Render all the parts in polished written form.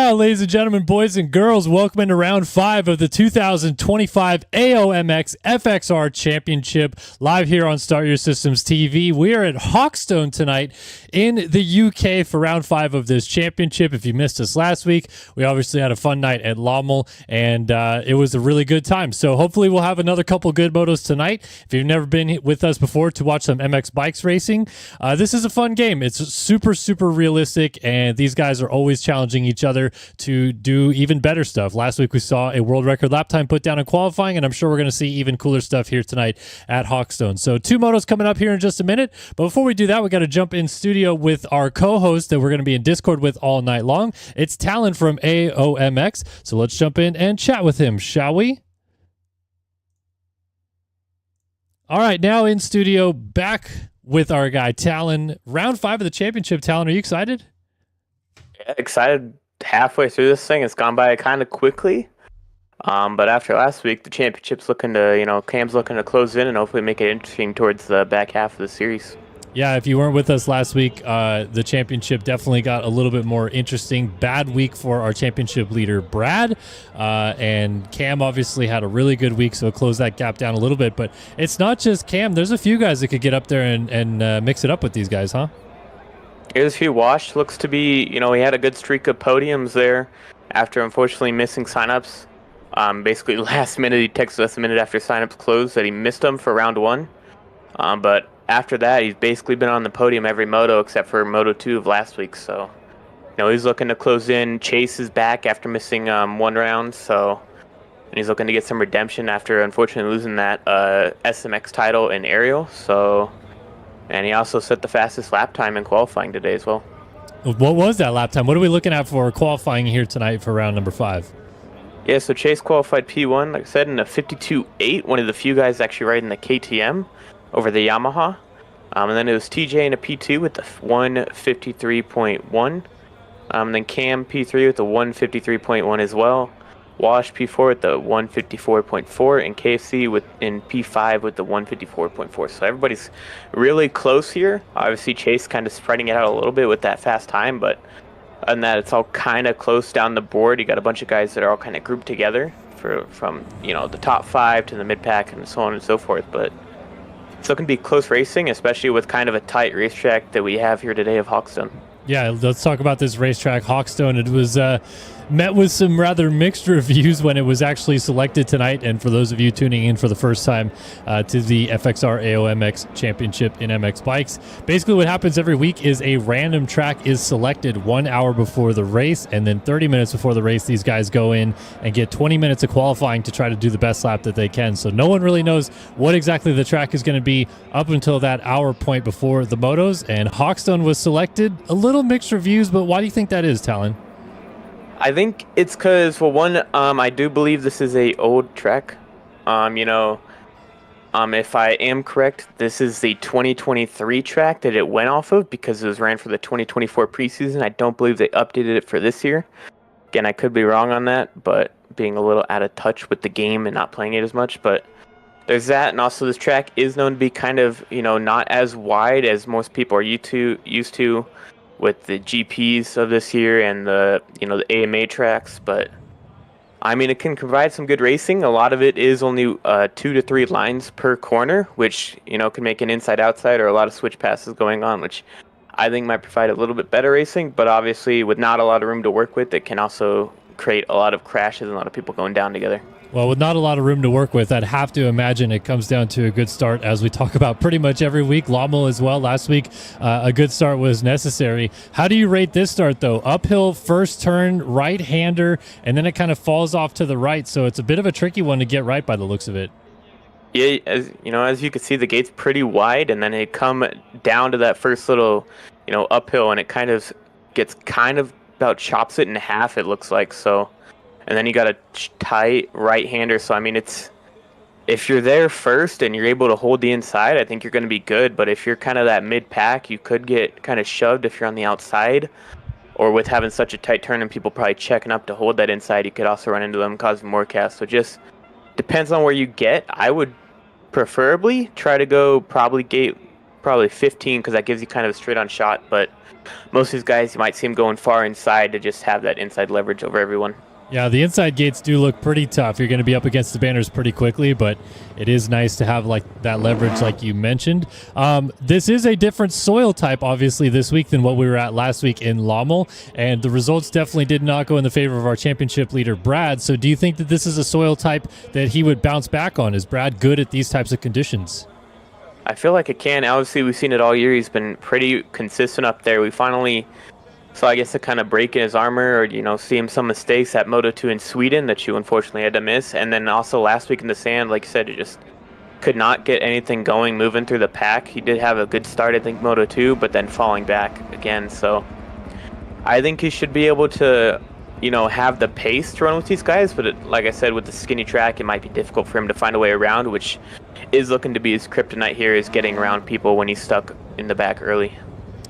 Yeah, ladies and gentlemen, boys and girls, welcome into round 5 of the 2025 AOMX FXR Championship, live here on Start Your Systems TV. We are at Hawkstone tonight in the UK for round 5 of this championship. If you missed us last week, we obviously had a fun night at Lommel, and it was a really good time. So hopefully we'll have another couple good motos tonight. If you've never been with us before to watch some MX bikes racing, this is a fun game. It's super realistic, and these guys are always challenging each other to do even better stuff. Last week we saw a world record lap time put down in qualifying, and I'm sure we're going to see even cooler stuff here tonight at Hawkstone. So 2 motos coming up here in just a minute, but before we do that, we got to jump in studio with our co-host that we're going to be in Discord with all night long. It's Talon from AOMX, so let's jump in and chat with him, shall we? All right, now in studio, back with our guy Talon. Round 5 of the championship. Talon, are you excited? Yeah, excited. Halfway through this thing, it's gone by kind of quickly. But after last week, the championship's looking to, Cam's looking to close in and hopefully make it interesting towards the back half of the series. Yeah, if you weren't with us last week, the championship definitely got a little bit more interesting. Bad week for our championship leader, Brad. And Cam obviously had a really good week, so it closed that gap down a little bit. But it's not just Cam. There's a few guys that could get up there and mix it up with these guys, huh? Here's a few washed. Looks to be, he had a good streak of podiums there after unfortunately missing signups. Basically, last minute, he texted us a minute after signups closed that he missed them for round 1. But after that, he's basically been on the podium every moto except for Moto 2 of last week. So, he's looking to close in. Chase is back after missing 1 round. So, and he's looking to get some redemption after unfortunately losing that SMX title in aerial. So. And he also set the fastest lap time in qualifying today as well. What was that lap time? What are we looking at for qualifying here tonight for round number 5? Yeah, so Chase qualified P1, like I said, in a 52.8, one of the few guys actually riding the KTM over the Yamaha. And then it was TJ in a P2 with the 153.1. And then Cam P3 with the 153.1 as well. Wash P4 with the 154.4 and KFC in P5 with the 154.4. So everybody's really close here. Obviously Chase kind of spreading it out a little bit with that fast time, but other than that, it's all kind of close down the board. You got a bunch of guys that are all kind of grouped together from the top 5 to the mid pack and so on and so forth. But it's looking to be close racing, especially with kind of a tight racetrack that we have here today of Hawkstone. Yeah, let's talk about this racetrack, Hawkstone. It was met with some rather mixed reviews when it was actually selected tonight. And for those of you tuning in for the first time to the FXR AOMX Championship in MX Bikes, basically what happens every week is a random track is selected 1 hour before the race, and then 30 minutes before the race, these guys go in and get 20 minutes of qualifying to try to do the best lap that they can. So no one really knows what exactly the track is going to be up until that hour point before the motos, and Hawkstone was selected. A little mixed reviews, but why do you think that is, Talon? I think it's because, well, one, I do believe this is a old track. If I am correct, this is the 2023 track that it went off of because it was ran for the 2024 preseason. I don't believe they updated it for this year. Again, I could be wrong on that, but being a little out of touch with the game and not playing it as much. But there's that, and also this track is known to be kind of, not as wide as most people are used to with the GPs of this year and the AMA tracks, but I mean it can provide some good racing. A lot of it is only 2 to 3 lines per corner, which can make an inside-outside or a lot of switch passes going on, which I think might provide a little bit better racing. But obviously, with not a lot of room to work with, it can also create a lot of crashes and a lot of people going down together. Well, with not a lot of room to work with, I'd have to imagine it comes down to a good start, as we talk about pretty much every week. Lommel as well. Last week, a good start was necessary. How do you rate this start, though? Uphill, first turn, right-hander, and then it kind of falls off to the right, so it's a bit of a tricky one to get right by the looks of it. Yeah, as you can see, the gate's pretty wide, and then it come down to that first little, uphill, and it kind of gets about chops it in half, it looks like, so. And then you got a tight right-hander. So, I mean, if you're there first and you're able to hold the inside, I think you're going to be good. But if you're kind of that mid-pack, you could get kind of shoved if you're on the outside. Or with having such a tight turn and people probably checking up to hold that inside, you could also run into them, causing more cast. So just depends on where you get. I would preferably try to go probably gate probably 15 because that gives you kind of a straight-on shot. But most of these guys, you might see them going far inside to just have that inside leverage over everyone. Yeah, the inside gates do look pretty tough. You're going to be up against the banners pretty quickly, but it is nice to have like that leverage like you mentioned. This is a different soil type, obviously, this week than what we were at last week in Lommel, and the results definitely did not go in the favor of our championship leader, Brad. So do you think that this is a soil type that he would bounce back on? Is Brad good at these types of conditions? I feel like it can. Obviously, we've seen it all year. He's been pretty consistent up there. We finally... So I guess to kind of break in his armor or, see him some mistakes at Moto2 in Sweden that you unfortunately had to miss. And then also last week in the sand, like you said, it just could not get anything going moving through the pack. He did have a good start, I think, Moto2, but then falling back again. So I think he should be able to, have the pace to run with these guys. But like I said, with the skinny track, it might be difficult for him to find a way around, which is looking to be his kryptonite here, is getting around people when he's stuck in the back early.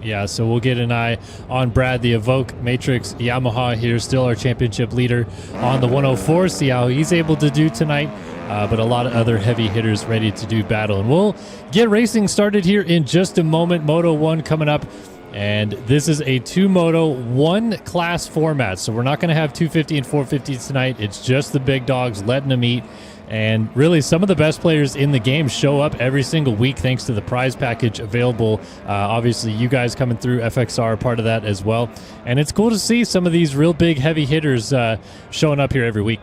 Yeah, so we'll get an eye on Brad, the Evoque Matrix Yamaha here, still our championship leader on the 104. See how he's able to do tonight, but a lot of other heavy hitters ready to do battle. And we'll get racing started here in just a moment. Moto 1 coming up, and this is a 2-moto, 1-class format. So we're not going to have 250 and 450 tonight. It's just the big dogs letting them eat. And really, some of the best players in the game show up every single week thanks to the prize package available. Obviously, you guys coming through FXR are part of that as well. And it's cool to see some of these real big, heavy hitters showing up here every week.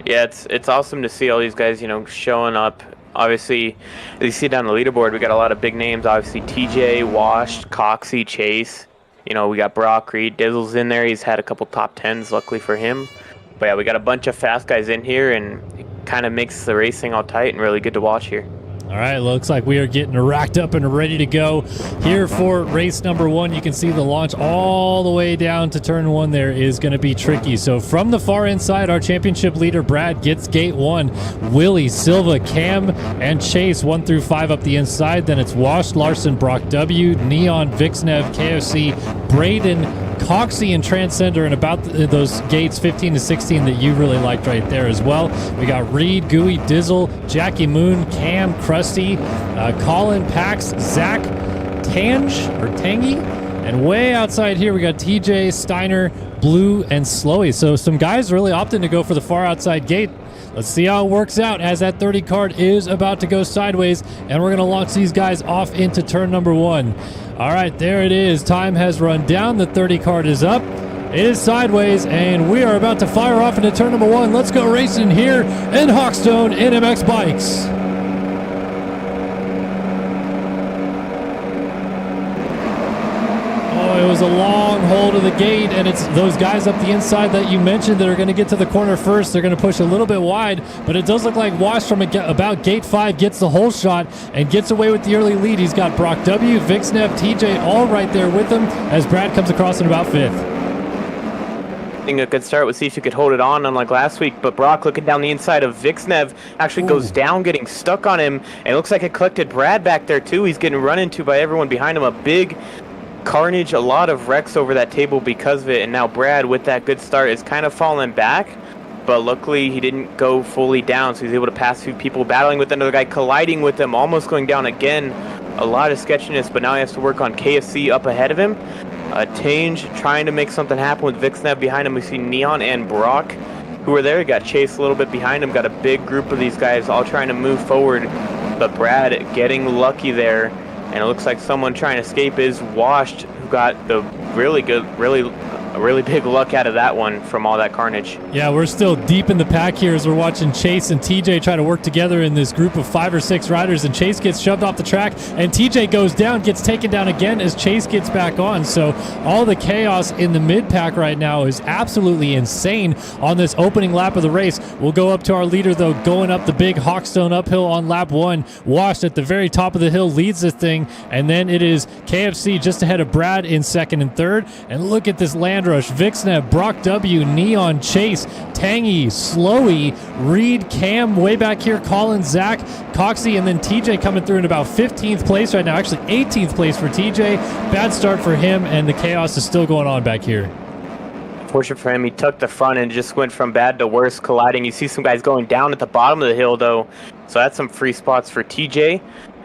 Yeah, it's awesome to see all these guys, showing up. Obviously, as you see down the leaderboard, we got a lot of big names. Obviously, TJ, Washed, Coxie, Chase. We got Brock, Reed, Dizzle's in there. He's had a couple top 10s, luckily for him. But yeah, we got a bunch of fast guys in here, and it kind of makes the racing all tight and really good to watch here. All right, looks like we are getting racked up and ready to go here for race number 1. You can see the launch all the way down to turn 1 there is going to be tricky. So from the far inside, our championship leader, Brad, gets gate 1. Willie, Silva, Cam, and Chase 1 through 5 up the inside. Then it's Washed, Larson, Brock W, Neon, Vixnev, KFC, Braden, Coxie, and Transcender, and about those gates 15 to 16 that you really liked right there as well. We got Reed, Gooey, Dizzle, Jackie Moon, Cam, Krusty, Colin, Pax, Zach, Tangy, and way outside here we got TJ, Steiner, Blue, and Slowy. So some guys really opting to go for the far outside gate. Let's see how it works out as that 30 card is about to go sideways, and we're going to launch these guys off into turn number 1. All right, there it is. Time has run down. The 30 card is up. It is sideways, and we are about to fire off into turn number 1. Let's go racing here in Hawkstone NMX Bikes. It was a long hole to the gate, and it's those guys up the inside that you mentioned that are going to get to the corner first. They're going to push a little bit wide, but it does look like Wash from about gate 5 gets the whole shot and gets away with the early lead. He's got Brock W, Vixnev, TJ all right there with him as Brad comes across in about 5th. I think a good start would see if you could hold it on unlike last week, but Brock looking down the inside of Vixnev actually goes down, getting stuck on him, and it looks like it collected Brad back there too. He's getting run into by everyone behind him. A big carnage, a lot of wrecks over that table because of it, and now Brad with that good start is kind of falling back, but luckily he didn't go fully down, so he's able to pass through people, battling with another guy, colliding with him, almost going down again. A lot of sketchiness, but now he has to work on KFC up ahead of him. Tange trying to make something happen with Vixnev behind him. We see Neon and Brock who are there. He got Chase a little bit behind him, got a big group of these guys all trying to move forward, but Brad getting lucky there. And it looks like someone trying to escape is Washed, who got the really big luck out of that one from all that carnage. Yeah, we're still deep in the pack here as we're watching Chase and TJ try to work together in this group of 5 or 6 riders, and Chase gets shoved off the track, and TJ goes down, gets taken down again as Chase gets back on. So all the chaos in the mid-pack right now is absolutely insane on this opening lap of the race. We'll go up to our leader, though, going up the big Hawkstone uphill on lap 1. Washed at the very top of the hill leads the thing, and then it is KFC just ahead of Brad in 2nd and 3rd. And look at this land rush. Vixnev, Brock W, Neon, Chase, Tangy, Slowy, Reed, Cam way back here, Colin, Zach, Coxie, and then TJ coming through in about 15th place right now. Actually 18th place for TJ. Bad start for him, and the chaos is still going on back here. Fortunate for him, he took the front and just went from bad to worse, colliding. You see some guys going down at the bottom of the hill, though, so that's some free spots for TJ.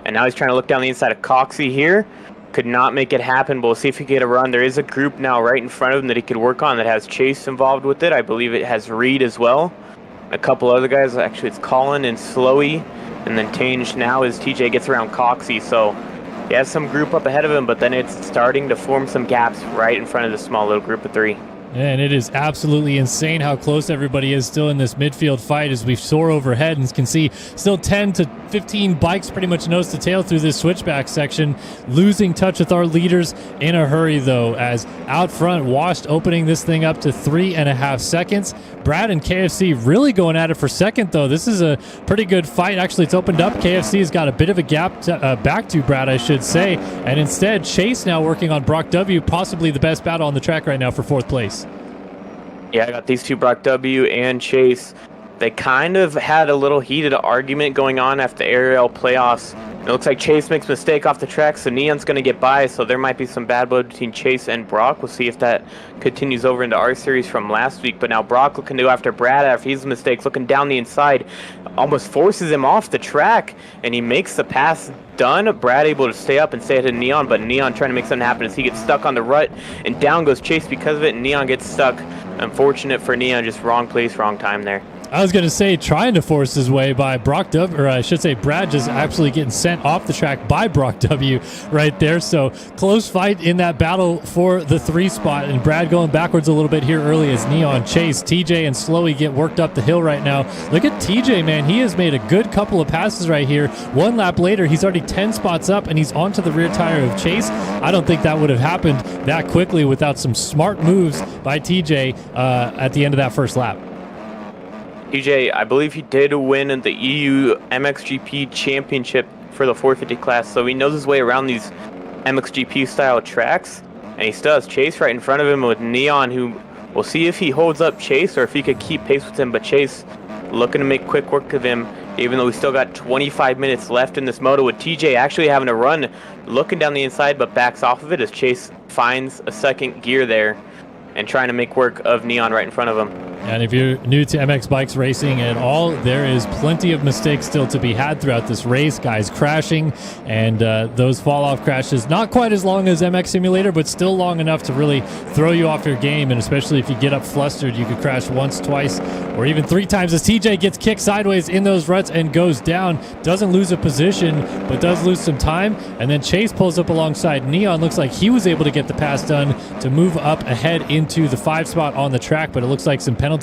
And now he's trying to look down the inside of Coxie here. Could not make it happen, but we'll see if he can get a run. There is a group now right in front of him that he could work on that has Chase involved with it. I believe it has Reed as well. A couple other guys. Actually, it's Colin and Slowey. And then Tange now as TJ gets around Coxie. So he has some group up ahead of him, but then it's starting to form some gaps right in front of the small little group of 3. And it is absolutely insane how close everybody is still in this midfield fight as we soar overhead and can see still 10 to 15 bikes pretty much nose to tail through this switchback section, losing touch with our leaders in a hurry though, as out front Washed opening this thing up to 3.5 seconds. Brad and KFC really going at it for second though. This is a pretty good fight. Actually, it's opened up. KFC has got a bit of a gap back to Brad, I should say. And instead, Chase now working on Brock W, possibly the best battle on the track right now for 4th place. Yeah, I got these two, Brock W and Chase. They kind of had a little heated argument going on after the aerial playoffs. It looks like Chase makes a mistake off the track, so Neon's going to get by, so there might be some bad blood between Chase and Brock. We'll see if that continues over into our series from last week. But now Brock looking to go after Brad after his mistakes, looking down the inside, almost forces him off the track, and he makes the pass done. Brad able to stay up and stay ahead of Neon, but Neon trying to make something happen as he gets stuck on the rut, and down goes Chase because of it, and Neon gets stuck. Unfortunate for Neon, just wrong place, wrong time there. I was going to say trying to force his way by Brock W, or I should say Brad just absolutely getting sent off the track by Brock W right there. So close fight in that battle for the 3 spot, and Brad going backwards a little bit here early as Neon, Chase, TJ, and Slowey get worked up the hill right now. Look at TJ, man. He has made a good couple of passes right here. 1 lap later, he's already 10 spots up, and he's onto the rear tire of Chase. I don't think that would have happened that quickly without some smart moves by TJ at the end of that first lap. TJ, I believe he did win in the EU MXGP championship for the 450 class, so he knows his way around these MXGP style tracks, and he still has Chase right in front of him with Neon, who we'll see if he holds up Chase or if he could keep pace with him, but Chase looking to make quick work of him, even though we still got 25 minutes left in this moto, with TJ actually having to run, looking down the inside, but backs off of it as Chase finds a second gear there and trying to make work of Neon right in front of him. And if you're new to MX Bikes racing at all, there is plenty of mistakes still to be had throughout this race. Guys crashing, and those fall-off crashes, not quite as long as MX Simulator, but still long enough to really throw you off your game. And especially if you get up flustered, you could crash once, twice, or even 3 times as TJ gets kicked sideways in those ruts and goes down. Doesn't lose a position, but does lose some time. And then Chase pulls up alongside Neon. Looks like he was able to get the pass done to move up ahead into the 5 spot on the track, but it looks like some penalties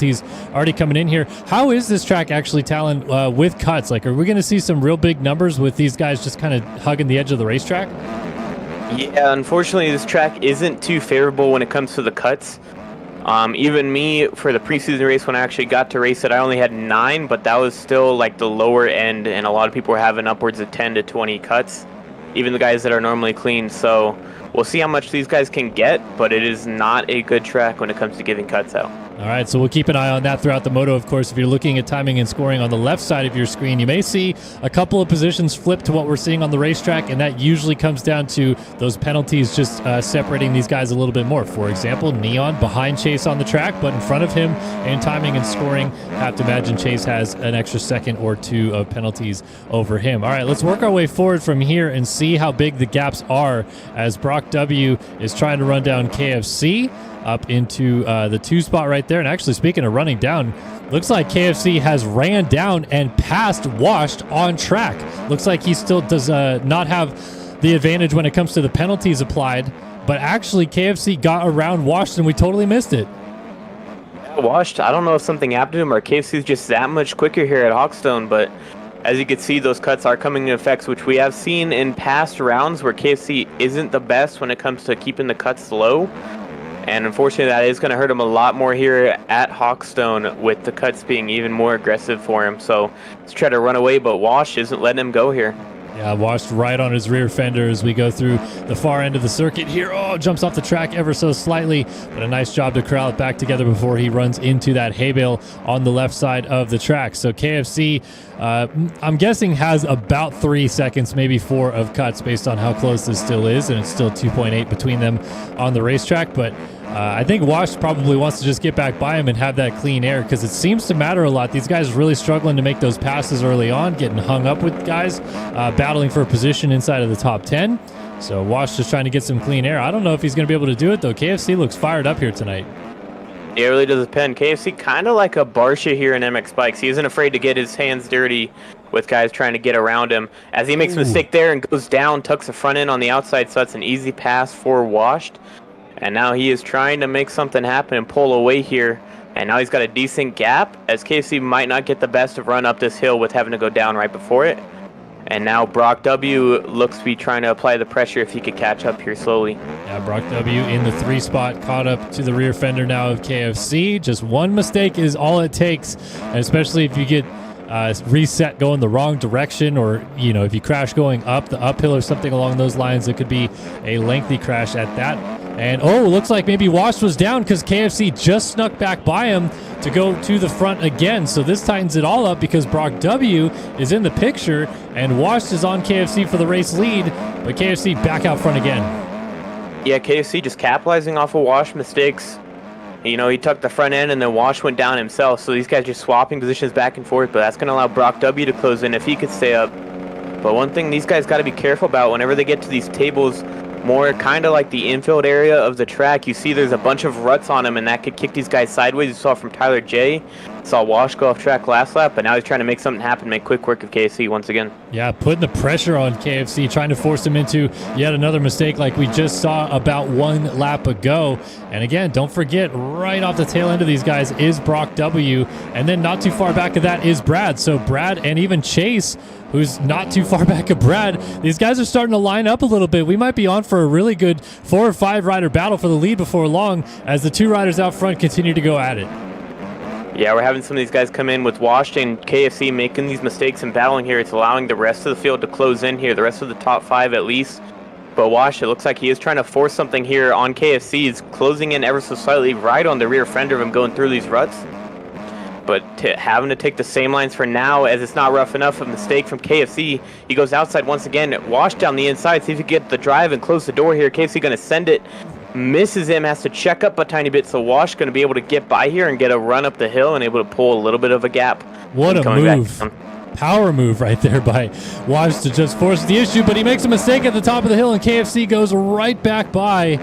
already coming in here. How is this track actually, Talon, with cuts? Like, are we going to see some real big numbers with these guys just kind of hugging the edge of the racetrack? Yeah, unfortunately, this track isn't too favorable when it comes to the cuts. Even me, for the preseason race, when I actually got to race it, I only had 9, but that was still like the lower end, and a lot of people were having upwards of 10 to 20 cuts, even the guys that are normally clean. So we'll see how much these guys can get, but it is not a good track when it comes to giving cuts out. All right, so we'll keep an eye on that throughout the moto. Of course, if you're looking at timing and scoring on the left side of your screen, you may see a couple of positions flip to what we're seeing on the racetrack, and that usually comes down to those penalties just separating these guys a little bit more. For example, Neon behind Chase on the track, but in front of him in timing and scoring, have to imagine Chase has an extra second or 2 of penalties over him. All right, let's work our way forward from here and see how big the gaps are as Brock W is trying to run down KFC up into the 2 spot right there. And actually, speaking of running down, looks like KFC has ran down and passed Washed on track. Looks like he still does not have the advantage when it comes to the penalties applied, but actually KFC got around Washed and we totally missed it. Washed, I don't know if something happened to him or KFC's just that much quicker here at Hawkstone, but as you can see, those cuts are coming into effect, which we have seen in past rounds where KFC isn't the best when it comes to keeping the cuts low. And unfortunately, that is going to hurt him a lot more here at Hawkstone, with the cuts being even more aggressive for him. So let's try to run away, but Wash isn't letting him go here. Yeah, Washed right on his rear fender as we go through the far end of the circuit here. Oh, jumps off the track ever so slightly, but a nice job to corral it back together before he runs into that hay bale on the left side of the track. So KFC, I'm guessing, has about 3 seconds, maybe 4 of cuts based on how close this still is, and it's still 2.8 between them on the racetrack. But I think Wash probably wants to just get back by him and have that clean air because it seems to matter a lot. These guys really struggling to make those passes early on, getting hung up with guys, battling for a position inside of the top 10. So Wash just trying to get some clean air. I don't know if he's going to be able to do it, though. KFC looks fired up here tonight. Yeah, it really does depend. KFC kind of like a Barsha here in MX Bikes. He isn't afraid to get his hands dirty with guys trying to get around him. As he makes a mistake there and goes down, tucks the front end on the outside, so that's an easy pass for Washed. And now he is trying to make something happen and pull away here. And now he's got a decent gap, as KFC might not get the best of run up this hill with having to go down right before it. And now Brock W looks to be trying to apply the pressure if he could catch up here slowly. Yeah, Brock W in the 3 spot, caught up to the rear fender now of KFC. Just one mistake is all it takes, and especially if you get reset going the wrong direction, or if you crash going up the uphill or something along those lines, it could be a lengthy crash at that. And looks like maybe Wash was down because KFC just snuck back by him to go to the front again. So this tightens it all up because Brock W is in the picture and Wash is on KFC for the race lead, but KFC back out front again. Yeah, KFC just capitalizing off of Wash mistakes. He tucked the front end and then Wash went down himself. So these guys just swapping positions back and forth, but that's going to allow Brock W to close in if he could stay up. But one thing these guys got to be careful about whenever they get to these tables, more kind of like the infield area of the track, you see there's a bunch of ruts on him, and that could kick these guys sideways. You saw from Tyler J. Saw Wash go off track last lap, but now he's trying to make something happen, make quick work of KFC once again. Yeah, putting the pressure on KFC, trying to force him into yet another mistake like we just saw about 1 lap ago. And again, don't forget, right off the tail end of these guys is Brock W. And then not too far back of that is Brad. So Brad and even Chase, who's not too far back of Brad, these guys are starting to line up a little bit. We might be on for a really good 4 or 5 rider battle for the lead before long as the 2 riders out front continue to go at it. Yeah, we're having some of these guys come in with Wash and KFC making these mistakes and battling here. It's allowing the rest of the field to close in here, the rest of the top 5 at least. But Wash, it looks like he is trying to force something here on KFC. He's closing in ever so slightly right on the rear fender of him going through these ruts. But having to take the same lines for now, as it's not rough enough. A mistake from KFC. He goes outside once again. Wash down the inside. See if he can get the drive and close the door here. KFC going to send it. Misses him. Has to check up a tiny bit. So Wash going to be able to get by here and get a run up the hill and able to pull a little bit of a gap. What a move. Power move right there by Wash to just force the issue, but he makes a mistake at the top of the hill and KFC goes right back by.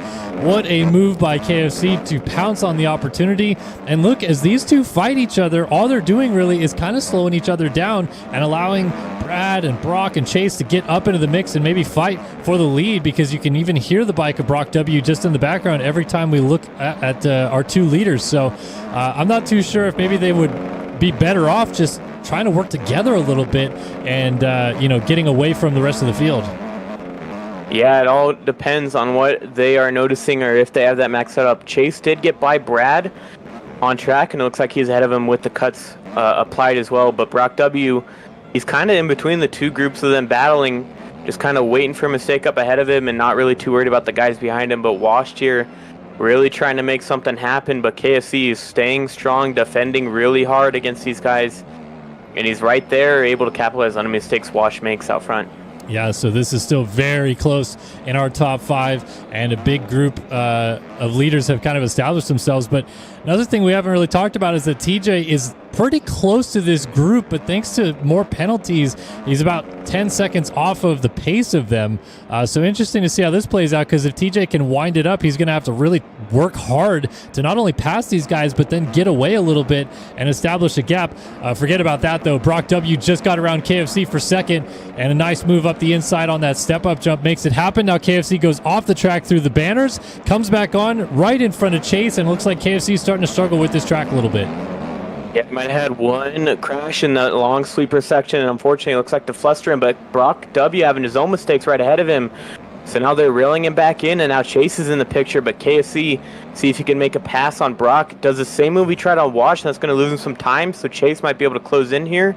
What a move by KFC to pounce on the opportunity. And look, as these two fight each other, all they're doing really is kind of slowing each other down and allowing Brad and Brock and Chase to get up into the mix and maybe fight for the lead, because you can even hear the bike of Brock W just in the background every time we look at our 2 leaders. So I'm not too sure if maybe they would be better off just trying to work together a little bit and, getting away from the rest of the field. Yeah, it all depends on what they are noticing or if they have that maxed up. Chase did get by Brad on track, and it looks like he's ahead of him with the cuts applied as well. But Brock W, he's kind of in between the 2 groups of them battling, just kind of waiting for a mistake up ahead of him and not really too worried about the guys behind him. But Washed here really trying to make something happen, but KFC is staying strong, defending really hard against these guys. And he's right there, able to capitalize on the mistakes Wash makes out front. Yeah, so this is still very close in our top 5, and a big group of leaders have kind of established themselves. But another thing we haven't really talked about is that TJ is pretty close to this group, but thanks to more penalties, he's about 10 seconds off of the pace of them. So interesting to see how this plays out, because if TJ can wind it up, he's going to have to really work hard to not only pass these guys, but then get away a little bit and establish a gap. Forget about that, though. Brock W just got around KFC for second, and a nice move up the inside on that step-up jump makes it happen. Now KFC goes off the track through the banners, comes back on right in front of Chase, and looks like KFC is starting to struggle with this track a little bit. Yeah, might have had one crash in the long sweeper section, and unfortunately it looks like to fluster him, but Brock W having his own mistakes right ahead of him. So now they're reeling him back in, and now Chase is in the picture, but KFC, see if he can make a pass on Brock. Does the same move he tried on Wash, and that's going to lose him some time, so Chase might be able to close in here.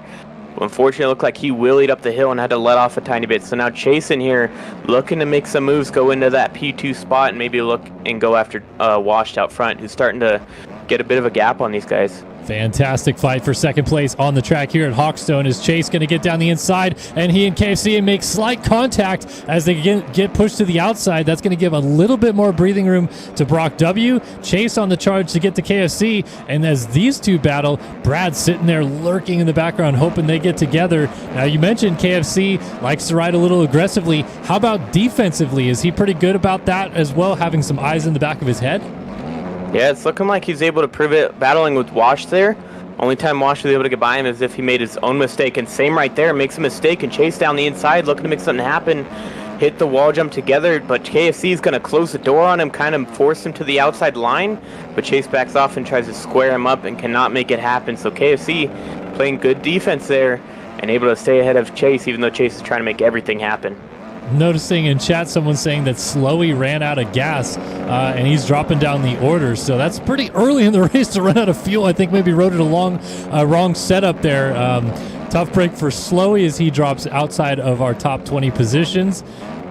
But unfortunately, it looked like he wheelied up the hill and had to let off a tiny bit. So now Chase in here looking to make some moves, go into that P2 spot, and maybe look and go after Washed out front, who's starting to get a bit of a gap on these guys. Fantastic fight for second place on the track here at Hawkstone. Is Chase going to get down the inside, and he and KFC make slight contact as they get pushed to the outside. That's going to give a little bit more breathing room to Brock W. Chase on the charge to get to KFC, and as these two battle, Brad's sitting there lurking in the background hoping they get together. Now, you mentioned KFC likes to ride a little aggressively. How about defensively? Is he pretty good about that as well, having some eyes in the back of his head? Yeah, it's looking like he's able to prove it battling with Wash there. Only time Wash was able to get by him is if he made his own mistake. And same right there, makes a mistake and Chase down the inside, looking to make something happen. Hit the wall jump together, but KFC is going to close the door on him, kind of force him to the outside line. But Chase backs off and tries to square him up and cannot make it happen. So KFC playing good defense there and able to stay ahead of Chase, even though Chase is trying to make everything happen. Noticing in chat someone saying that Slowy ran out of gas and he's dropping down the orders. So that's pretty early in the race to run out of fuel. I think maybe rode it along wrong setup there. Tough break for Slowy as he drops outside of our top 20 positions.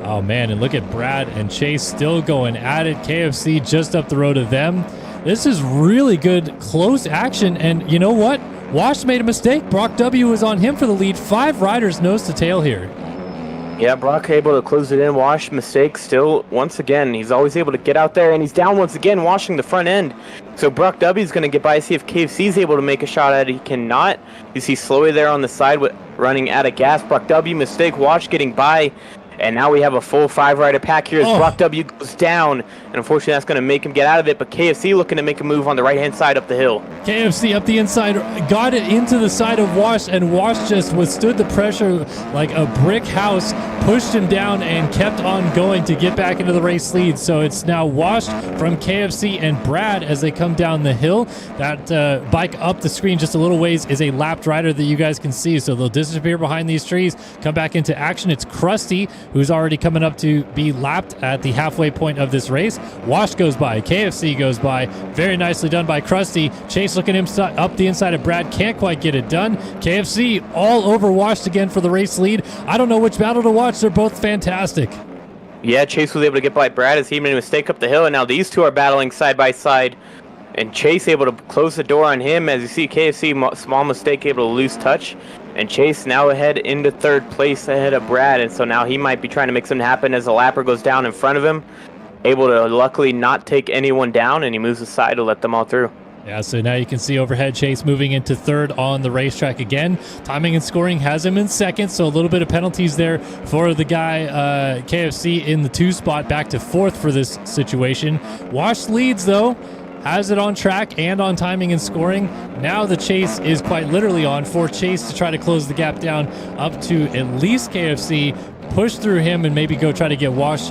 Oh, man, and look at Brad and Chase still going at it. KFC just up the road of them. This is really good, close action. And you know what? Wash made a mistake. Brock W was on him for the lead. 5 riders nose to tail here. Yeah, Brock able to close it in. Wash mistake still once again. He's always able to get out there, and he's down once again, washing the front end. So Brock W is going to get by, see if KFC is able to make a shot at it. He cannot. You see Slowy there on the side with running out of gas. Brock W mistake. Wash getting by. And now we have a full 5-rider pack here as Brock W goes down. And unfortunately, that's going to make him get out of it. But KFC looking to make a move on the right-hand side up the hill. KFC up the inside, got it into the side of Wash, and Wash just withstood the pressure like a brick house, pushed him down, and kept on going to get back into the race lead. So it's now Wash from KFC and Brad as they come down the hill. That bike up the screen just a little ways is a lapped rider that you guys can see. So they'll disappear behind these trees, come back into action. It's Krusty, who's already coming up to be lapped at the halfway point of this race. Wash goes by, KFC goes by, very nicely done by Krusty. Chase looking him up the inside of Brad, can't quite get it done. KFC all over Washed again for the race lead. I don't know which battle to watch, they're both fantastic. Yeah, Chase was able to get by Brad as he made a mistake up the hill, and now these two are battling side by side. And Chase able to close the door on him. As you see, KFC, small mistake, able to lose touch. And Chase now ahead into third place ahead of Brad. And so now he might be trying to make something happen as the lapper goes down in front of him. Able to luckily not take anyone down, and he moves aside to let them all through. Yeah, so now you can see overhead Chase moving into third on the racetrack again. Timing and scoring has him in second, so a little bit of penalties there for the guy KFC in the 2 spot, back to 4th for this situation. Wash leads, though. Has it on track and on timing and scoring. Now the chase is quite literally on for Chase to try to close the gap down up to at least KFC, push through him, and maybe go try to get Wash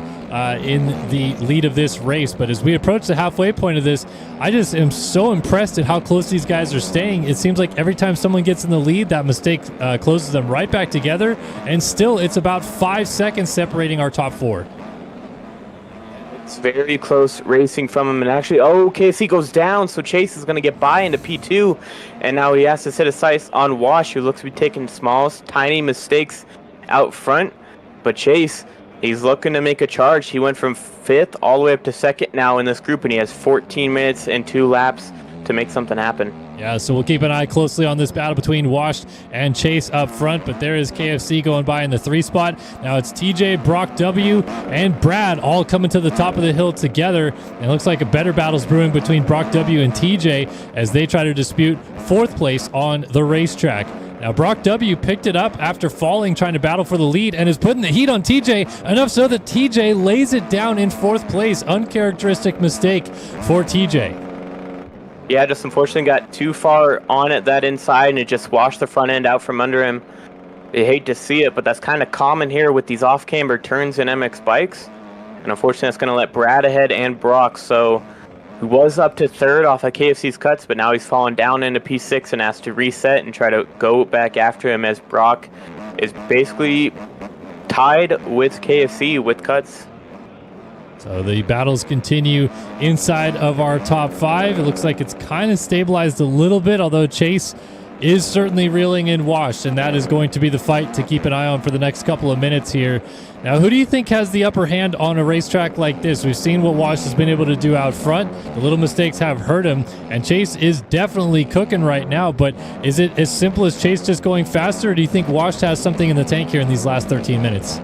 in the lead of this race. But as we approach the halfway point of this, I just am so impressed at how close these guys are staying. It seems like every time someone gets in the lead, that mistake closes them right back together, and still it's about 5 seconds separating our top 4. It's very close racing from him, and actually, KFC goes down, so Chase is going to get by into P2, and now he has to set his sights on Wash, who looks to be taking small, tiny mistakes out front. But Chase, he's looking to make a charge. He went from 5th all the way up to 2nd now in this group, and he has 14 minutes and 2 laps to make something happen. Yeah, so we'll keep an eye closely on this battle between Washed and Chase up front, but there is KFC going by in the 3 spot. Now it's TJ, Brock W, and Brad all coming to the top of the hill together. And it looks like a better battle's brewing between Brock W and TJ as they try to dispute 4th place on the racetrack. Now, Brock W picked it up after falling, trying to battle for the lead, and is putting the heat on TJ, enough so that TJ lays it down in 4th place. Uncharacteristic mistake for TJ. Yeah, just unfortunately got too far on it that inside, and it just washed the front end out from under him. I hate to see it, but that's kind of common here with these off-camber turns in MX bikes. And unfortunately, that's going to let Brad ahead and Brock. So he was up to 3rd off of KFC's cuts, but now he's fallen down into P6 and has to reset and try to go back after him, as Brock is basically tied with KFC with cuts. So the battles continue inside of our top 5. It looks like it's kind of stabilized a little bit, although Chase is certainly reeling in Wash, and that is going to be the fight to keep an eye on for the next couple of minutes here. Now, who do you think has the upper hand on a racetrack like this? We've seen what Wash has been able to do out front. The little mistakes have hurt him, and Chase is definitely cooking right now, but is it as simple as Chase just going faster, or do you think Wash has something in the tank here in these last 13 minutes?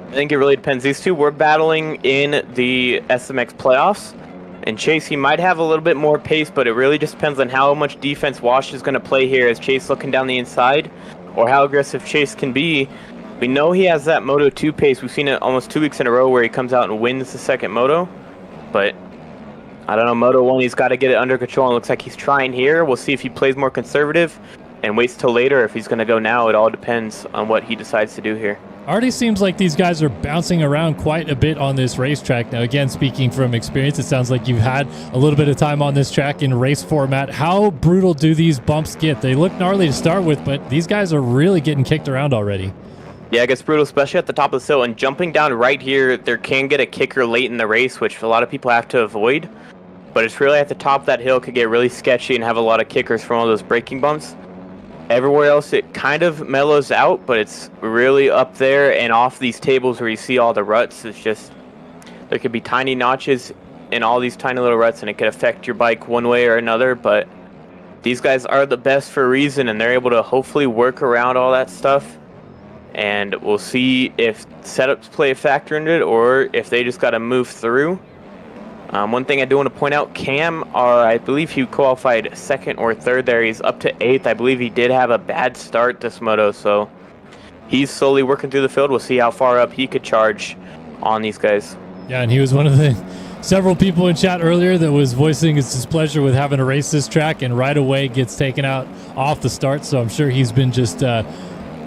I think it really depends. These two were battling in the SMX playoffs, and Chase, he might have a little bit more pace, but it really just depends on how much defense Wash is going to play here. As Chase looking down the inside, or how aggressive Chase can be. We know he has that Moto 2 pace. We've seen it almost 2 weeks in a row where he comes out and wins the second Moto. But I don't know, Moto 1, he's got to get it under control, and it looks like he's trying here. We'll see if he plays more conservative and waits till later. If he's going to go now, it all depends on what he decides to do here. Already seems like these guys are bouncing around quite a bit on this racetrack. Now, again, speaking from experience, it sounds like you've had a little bit of time on this track in race format. How brutal do these bumps get? They look gnarly to start with, but these guys are really getting kicked around already. Yeah, it gets brutal, especially at the top of the hill. And jumping down right here, there can get a kicker late in the race, which a lot of people have to avoid. But it's really at the top of that hill could get really sketchy and have a lot of kickers from all those braking bumps. Everywhere else, it kind of mellows out, but it's really up there and off these tables where you see all the ruts. It's just, there could be tiny notches in all these tiny little ruts, and it could affect your bike one way or another. But these guys are the best for a reason, and they're able to hopefully work around all that stuff. And we'll see if setups play a factor in it or if they just got to move through. One thing I do want to point out, Cam, I believe he qualified second or third there. He's up to 8th. I believe he did have a bad start this moto, so he's slowly working through the field. We'll see how far up he could charge on these guys. Yeah, and he was one of the several people in chat earlier that was voicing his displeasure with having to race this track, and right away gets taken out off the start, so I'm sure he's been just a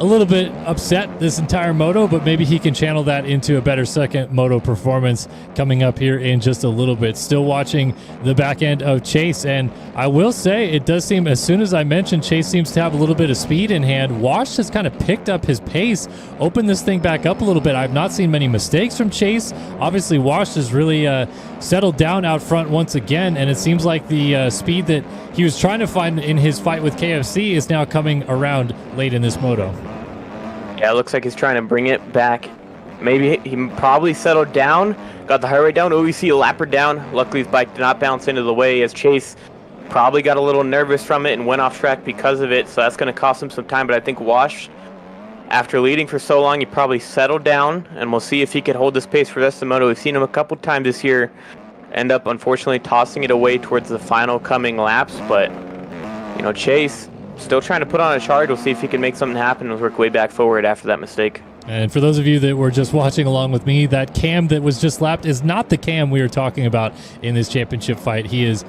little bit upset this entire moto, but maybe he can channel that into a better second moto performance coming up here in just a little bit. Still watching the back end of Chase, and I will say it does seem, as soon as I mentioned Chase seems to have a little bit of speed in hand, Wash has kind of picked up his pace, opened this thing back up a little bit. I've not seen many mistakes from Chase. Obviously Wash has really settled down out front once again, and it seems like the speed that he was trying to find in his fight with KFC is now coming around late in this moto. Yeah, it looks like he's trying to bring it back. Maybe he probably settled down, got the heart rate down. Oh, we see a lapper down. Luckily, his bike did not bounce into the way, as Chase probably got a little nervous from it and went off track because of it. So that's going to cost him some time. But I think Wash, after leading for so long, he probably settled down, and we'll see if he could hold this pace for the rest of the moto. We've seen him a couple times this year end up, unfortunately, tossing it away towards the final coming laps. But, you know, Chase still trying to put on a charge. We'll see if he can make something happen and work way back forward after that mistake. And for those of you that were just watching along with me, that Cam that was just lapped is not the Cam we were talking about in this championship fight. He is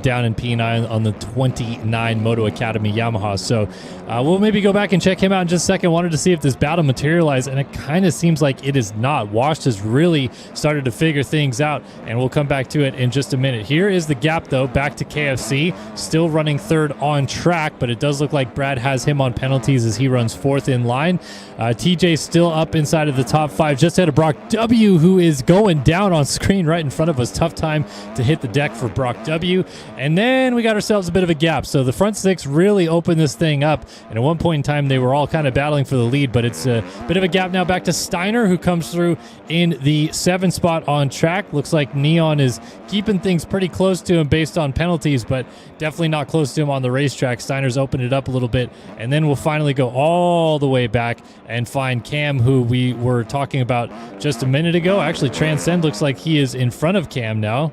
down in P9 on the 29 Moto Academy Yamaha. So we'll maybe go back and check him out in just a second. Wanted to see if this battle materialized, and it kind of seems like it is not. Wash has really started to figure things out, and we'll come back to it in just a minute. Here is the gap, though, back to KFC. Still running third on track, but it does look like Brad has him on penalties as he runs fourth in line. TJ still up inside of the top 5, just ahead of Brock W, who is going down on screen right in front of us. Tough time to hit the deck for Brock W. And then we got ourselves a bit of a gap. So the front 6 really opened this thing up, and at one point in time they were all kind of battling for the lead, but it's a bit of a gap now back to Steiner, who comes through in the 7 spot on track. Looks like Neon is keeping things pretty close to him based on penalties, but definitely not close to him on the racetrack. Steiner's opened it up a little bit, and then we'll finally go all the way back and find Cam, who we were talking about just a minute ago. Actually, Transcend looks like he is in front of Cam now.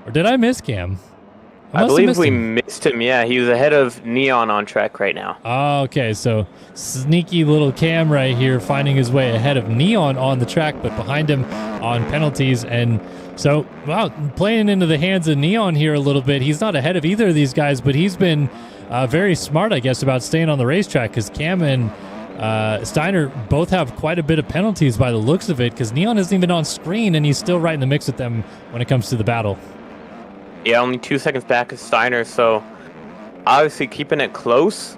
Or did I miss Cam? I believe we missed him. Yeah, he was ahead of Neon on track right now. Oh, okay, so sneaky little Cam right here finding his way ahead of Neon on the track, but behind him on penalties. And so, wow, playing into the hands of Neon here a little bit. He's not ahead of either of these guys, but he's been very smart, I guess, about staying on the racetrack, because Cam and Steiner both have quite a bit of penalties by the looks of it, because Neon isn't even on screen, and he's still right in the mix with them when it comes to the battle. Yeah, only 2 seconds back is Steiner, so obviously keeping it close,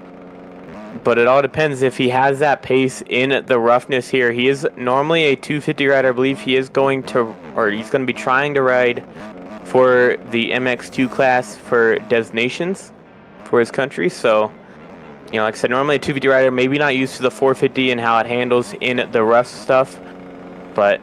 but it all depends if he has that pace in the roughness here. He is normally a 250 rider. I believe he is going to, or he's going to be trying to ride for the MX2 class for designations for his country, so like I said, normally a 250 rider, maybe not used to the 450 and how it handles in the rough stuff, but,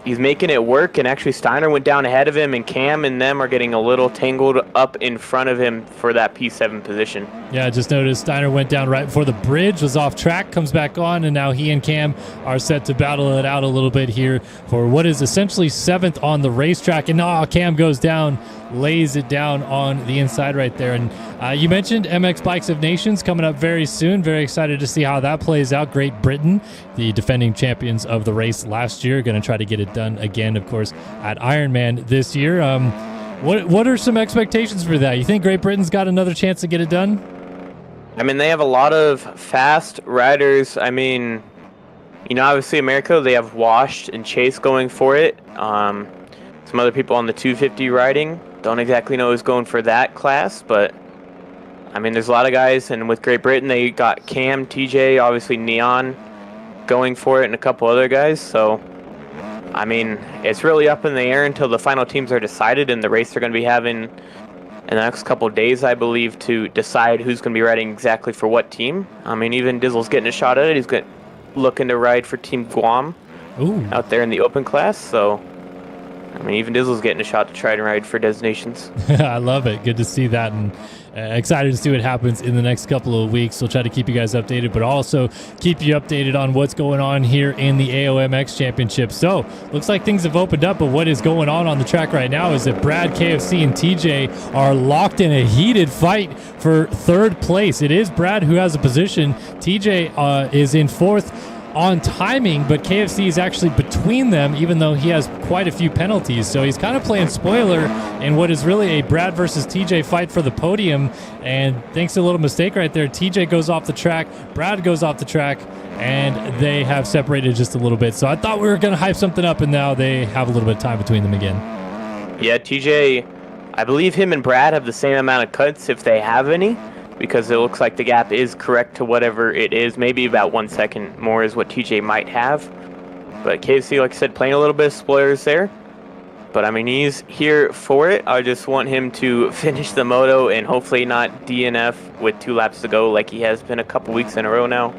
he's making it work, and actually Steiner went down ahead of him, and Cam and them are getting a little tangled up in front of him for that P7 position. Yeah, I just noticed Steiner went down right before the bridge, was off track, comes back on, and now he and Cam are set to battle it out a little bit here for what is essentially 7th on the racetrack. And Cam goes down, lays it down on the inside right there. And you mentioned MX Bikes of Nations coming up very soon. Very excited to see how that plays out. Great Britain, the defending champions of the race last year, going to try to get it done again, of course, at Ironman this year. What are some expectations for that? You think Great Britain's got another chance to get it done? I mean, they have a lot of fast riders. I mean, obviously America, they have Washed and Chase going for it. Some other people on the 250 riding. Don't exactly know who's going for that class, but I mean, there's a lot of guys. And with Great Britain, they got Cam, TJ, obviously Neon going for it, and a couple other guys. So, I mean, it's really up in the air until the final teams are decided, and the race they're going to be having in the next couple of days, I believe, to decide who's going to be riding exactly for what team. I mean, even Dizzle's getting a shot at it. He's looking to ride for Team Guam out there in the open class. So, I mean, even Dizzle's getting a shot to try and ride for Designations. I love it. Good to see that, and excited to see what happens in the next couple of weeks. We'll try to keep you guys updated, but also keep you updated on what's going on here in the AOMX Championship. So, looks like things have opened up, but what is going on the track right now is that Brad, KFC, and TJ are locked in a heated fight for 3rd place. It is Brad who has a position. TJ is in 4th on timing, but KFC is actually between them, even though he has quite a few penalties. So he's kind of playing spoiler in what is really a Brad versus TJ fight for the podium. And thanks to a little mistake right there, TJ goes off the track, Brad goes off the track, and they have separated just a little bit. So I thought we were going to hype something up, and now they have a little bit of time between them again. Yeah, TJ, I believe him and Brad have the same amount of cuts if they have any, because it looks like the gap is correct to whatever it is. Maybe about 1 second more is what TJ might have. But KFC, like I said, playing a little bit of spoilers there. But, I mean, he's here for it. I just want him to finish the moto and hopefully not DNF with 2 laps to go like he has been a couple weeks in a row now.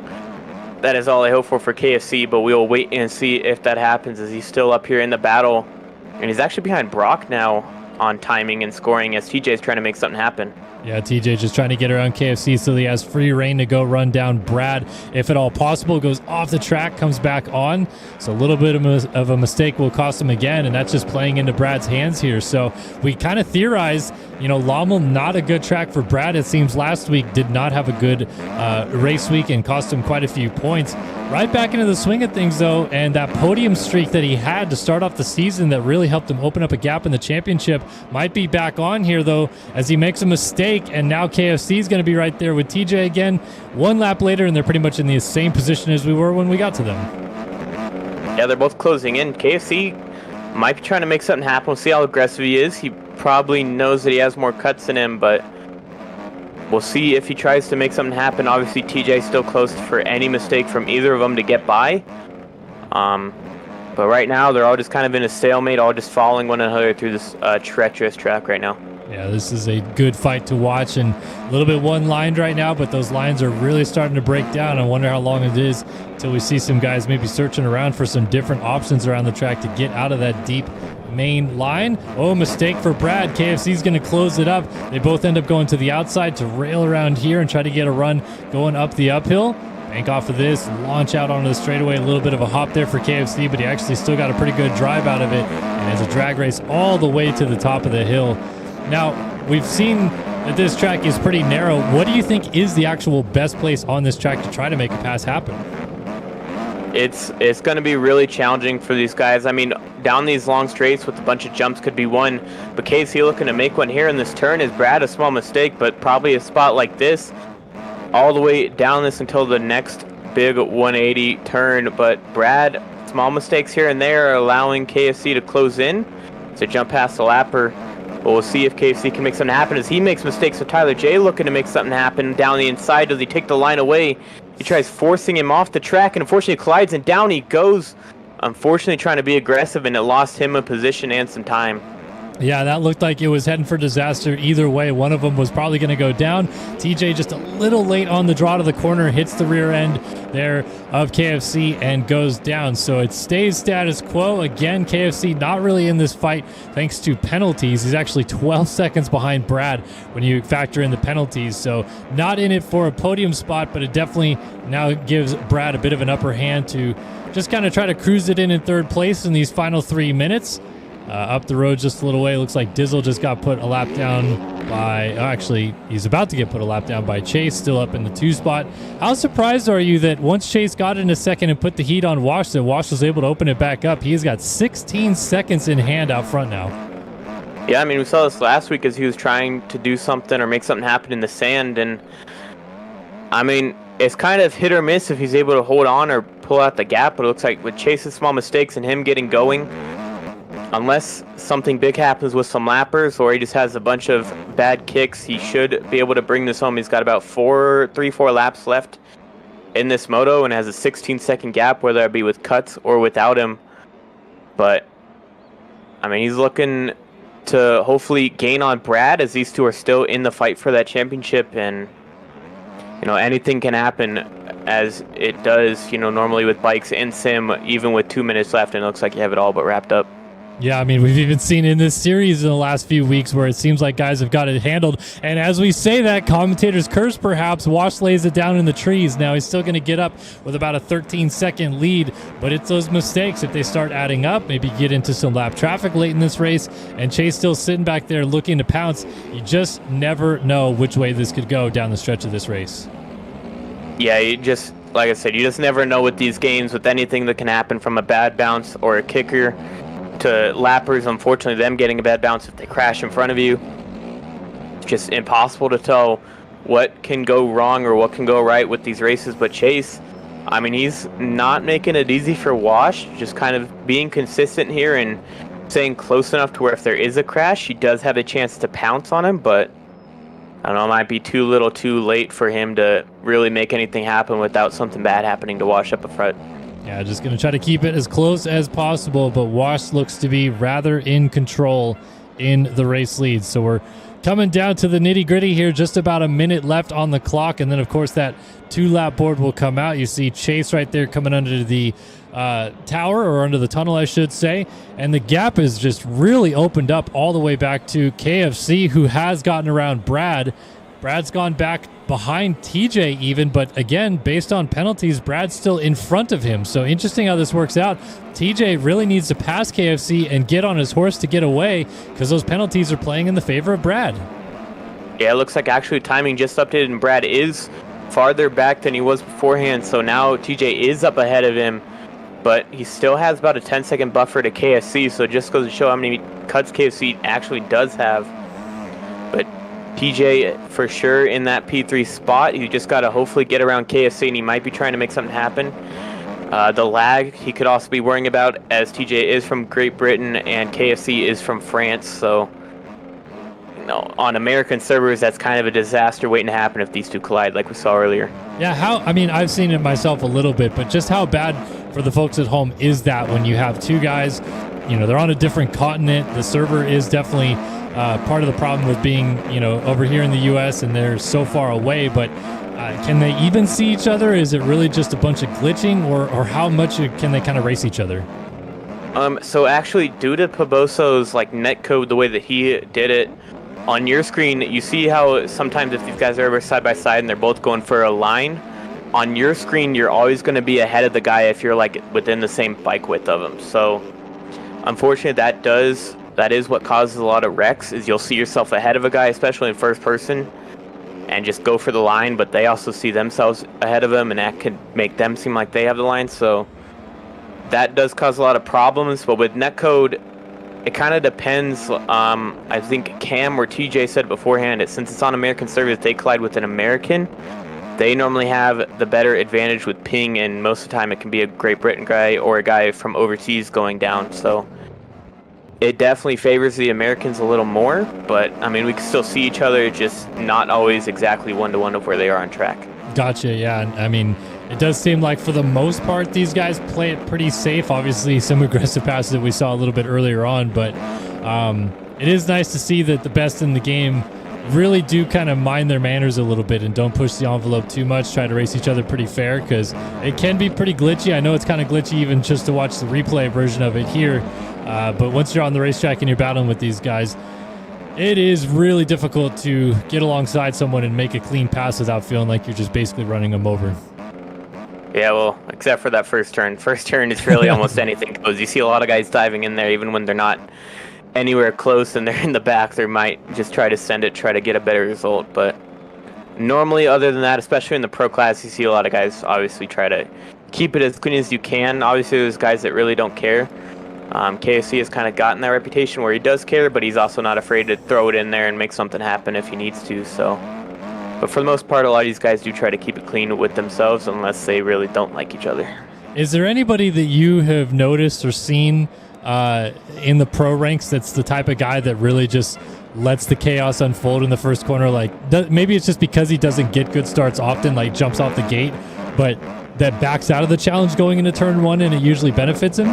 That is all I hope for KFC, but we'll wait and see if that happens, as he's still up here in the battle. And he's actually behind Brock now on timing and scoring, as TJ is trying to make something happen. Yeah, TJ just trying to get around KFC so he has free reign to go run down Brad if at all possible. Goes off the track, comes back on. So a little bit of a mistake will cost him again, and that's just playing into Brad's hands here. So we kind of theorize, Lommel, not a good track for Brad. It seems last week did not have a good race week and cost him quite a few points. Right back into the swing of things, though, and that podium streak that he had to start off the season that really helped him open up a gap in the championship might be back on here, though, as he makes a mistake, and now KFC is going to be right there with TJ again. 1 lap later, and they're pretty much in the same position as we were when we got to them. Yeah, they're both closing in. KFC might be trying to make something happen. We'll see how aggressive he is. He probably knows that he has more cuts in him, but we'll see if he tries to make something happen. Obviously, TJ still close for any mistake from either of them to get by. But right now, they're all just kind of in a stalemate, all just following one another through this treacherous track right now. Yeah, this is a good fight to watch, and a little bit one-lined right now, but those lines are really starting to break down. I wonder how long it is until we see some guys maybe searching around for some different options around the track to get out of that deep main line. Oh, mistake for Brad. KFC's going to close it up. They both end up going to the outside to rail around here and try to get a run going up the uphill. Bank off of this, launch out onto the straightaway. A little bit of a hop there for KFC, but he actually still got a pretty good drive out of it, and has a drag race all the way to the top of the hill. Now, we've seen that this track is pretty narrow. What do you think is the actual best place on this track to try to make a pass happen? It's going to be really challenging for these guys. I mean, down these long straights with a bunch of jumps could be one, but KFC looking to make one here in this turn. Is Brad a small mistake, but probably a spot like this, all the way down this until the next big 180 turn. But Brad, small mistakes here and there are allowing KFC to close in to jump past the lapper. But we'll see if KFC can make something happen as he makes mistakes with Tyler J looking to make something happen down the inside. Does he take the line away? He tries forcing him off the track, and unfortunately collides, and down he goes. Unfortunately trying to be aggressive, and it lost him a position and some time. Yeah, that looked like it was heading for disaster either way. One of them was probably going to go down. TJ just a little late on the draw to the corner, hits the rear end there of KFC and goes down. So it stays status quo. Again, KFC not really in this fight thanks to penalties. He's actually 12 seconds behind Brad when you factor in the penalties. So not in it for a podium spot, but it definitely now gives Brad a bit of an upper hand to just kind of try to cruise it in third place in these final 3 minutes. Up the road just a little way, looks like Dizzle just got put a lap down by, actually, he's about to get put a lap down by Chase, still up in the 2 spot. How surprised are you that once Chase got in a second and put the heat on Wash, that Wash was able to open it back up? He's got 16 seconds in hand out front now. Yeah, I mean, we saw this last week as he was trying to do something or make something happen in the sand, and I mean, it's kind of hit or miss if he's able to hold on or pull out the gap, but it looks like with Chase's small mistakes and him getting going, unless something big happens with some lappers or he just has a bunch of bad kicks, he should be able to bring this home. He's got about 4 laps left in this moto and has a 16-second gap, whether it be with cuts or without him. But, I mean, he's looking to hopefully gain on Brad as these two are still in the fight for that championship. And, you know, anything can happen as it does, you know, normally with bikes and sim, even with 2 minutes left, and it looks like you have it all but wrapped up. Yeah, I mean, we've even seen in this series in the last few weeks where it seems like guys have got it handled. And as we say that, commentators curse perhaps. Wash lays it down in the trees. Now he's still going to get up with about a 13-second lead, but it's those mistakes. If they start adding up, maybe get into some lap traffic late in this race, and Chase still sitting back there looking to pounce, you just never know which way this could go down the stretch of this race. Yeah, you just, like I said, you just never know with these games, with anything that can happen from a bad bounce or a kicker to lappers, unfortunately, them getting a bad bounce if they crash in front of you. It's just impossible to tell what can go wrong or what can go right with these races. But Chase, I mean, he's not making it easy for Wash, just kind of being consistent here and staying close enough to where if there is a crash, he does have a chance to pounce on him. But I don't know, it might be too little too late for him to really make anything happen without something bad happening to Wash up the front. Yeah, just going to try to keep it as close as possible, but Wash looks to be rather in control in the race lead. So we're coming down to the nitty-gritty here, just about a minute left on the clock, and then, of course, that 2-lap board will come out. You see Chase right there coming under the tower, or under the tunnel, I should say, and the gap is just really opened up all the way back to KFC, who has gotten around Brad. Brad's gone back behind TJ even, but again, based on penalties, Brad's still in front of him. So interesting how this works out. TJ really needs to pass KFC and get on his horse to get away, because those penalties are playing in the favor of Brad. Yeah, it looks like actually timing just updated, and Brad is farther back than he was beforehand. So now TJ is up ahead of him, but he still has about a 10-second buffer to KFC. So it just goes to show how many cuts KFC actually does have. But TJ for sure in that P3 spot. He just got to hopefully get around KFC, and he might be trying to make something happen. The lag he could also be worrying about, as TJ is from Great Britain and KFC is from France. So, you know, on American servers, that's kind of a disaster waiting to happen if these two collide, like we saw earlier. Yeah, I mean, I've seen it myself a little bit, but just how bad for the folks at home is that when you have two guys, you know, they're on a different continent. The server is definitely part of the problem with being, you know, over here in the U.S. and they're so far away, but can they even see each other? Is it really just a bunch of glitching, or how much can they kind of race each other? So actually, due to Paboso's like netcode, the way that he did it, on your screen, you see how sometimes if these guys are ever side by side and they're both going for a line, on your screen you're always going to be ahead of the guy if you're like within the same bike width of him. So unfortunately, that is what causes a lot of wrecks, is you'll see yourself ahead of a guy, especially in first person, and just go for the line, but they also see themselves ahead of them, and that could make them seem like they have the line. So that does cause a lot of problems. But with netcode, it kind of depends. I think Cam or TJ said beforehand, since it's on American servers, they collide with an American. They normally have the better advantage with ping, and most of the time it can be a Great Britain guy or a guy from overseas going down. So it definitely favors the Americans a little more, but I mean, we can still see each other, just not always exactly one-to-one of where they are on track. Gotcha, yeah. I mean, it does seem like for the most part, these guys play it pretty safe. Obviously, some aggressive passes that we saw a little bit earlier on, but it is nice to see that the best in the game really do kind of mind their manners a little bit and don't push the envelope too much, try to race each other pretty fair, because it can be pretty glitchy. I know it's kind of glitchy even just to watch the replay version of it here, but once you're on the racetrack and you're battling with these guys, it is really difficult to get alongside someone and make a clean pass without feeling like you're just basically running them over. Yeah, well, except for that first turn. First turn is really almost anything goes. You see a lot of guys diving in there even when they're not anywhere close and they're in the back. They might just try to send it, try to get a better result. But normally, other than that, especially in the pro class, you see a lot of guys obviously try to keep it as clean as you can. Obviously, there's guys that really don't care. KFC has kind of gotten that reputation where he does care, but he's also not afraid to throw it in there and make something happen if he needs to. So, but for the most part, a lot of these guys do try to keep it clean with themselves unless they really don't like each other. Is there anybody that you have noticed or seen in the pro ranks that's the type of guy that really just lets the chaos unfold in the first corner? Like, maybe it's just because he doesn't get good starts often, like jumps off the gate, but that backs out of the challenge going into turn one, and it usually benefits him?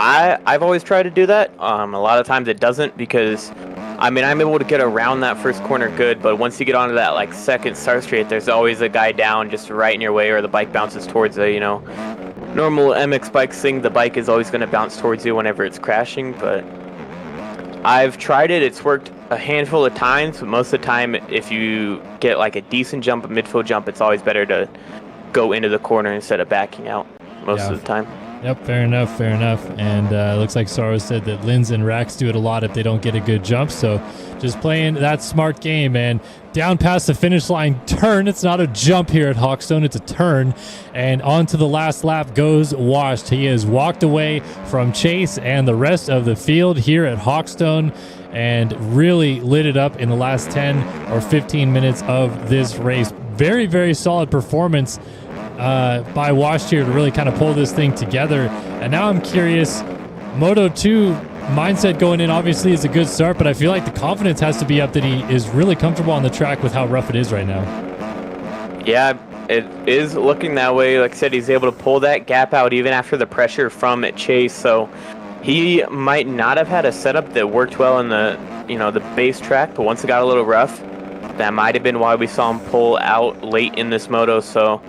I've always tried to do that. A lot of times it doesn't, because I'm able to get around that first corner good, but once you get onto that like second start straight, there's always a guy down just right in your way, or the bike bounces towards a normal MX bike thing. The bike is always going to bounce towards you whenever it's crashing. But I've tried it. It's worked a handful of times, but most of the time, if you get like a decent jump, a midfield jump, it's always better to go into the corner instead of backing out most of the time. Yep, fair enough, fair enough. And looks like Sorrow said that Linz and Rax do it a lot if they don't get a good jump. So just playing that smart game, and down past the finish line turn. It's not a jump here at Hawkstone, it's a turn. And onto the last lap goes Washed. He has walked away from Chase and the rest of the field here at Hawkstone and really lit it up in the last 10 or 15 minutes of this race. Very, very solid performance by Washed here to really kind of pull this thing together. And now I'm curious, Moto 2 mindset going in obviously is a good start, but I feel like the confidence has to be up that he is really comfortable on the track with how rough it is right now. Yeah, it is looking that way. Like I said, he's able to pull that gap out even after the pressure from Chase. So he might not have had a setup that worked well in the base track, but once it got a little rough, that might have been why we saw him pull out late in this moto. So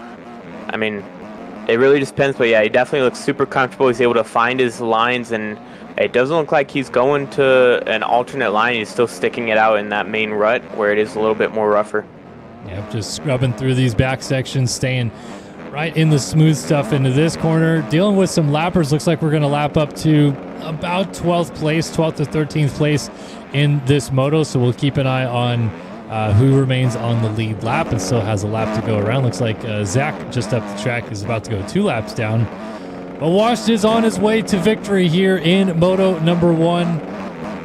it really just depends, but yeah, he definitely looks super comfortable. He's able to find his lines, and it doesn't look like he's going to an alternate line. He's still sticking it out in that main rut where it is a little bit more rougher. Yep, just scrubbing through these back sections, staying right in the smooth stuff into this corner. Dealing with some lappers. Looks like we're going to lap up to about 12th to 13th place in this moto, so we'll keep an eye on who remains on the lead lap and still has a lap to go around. Looks like Zach just up the track is about to go 2 laps down. But Washed is on his way to victory here in Moto number 1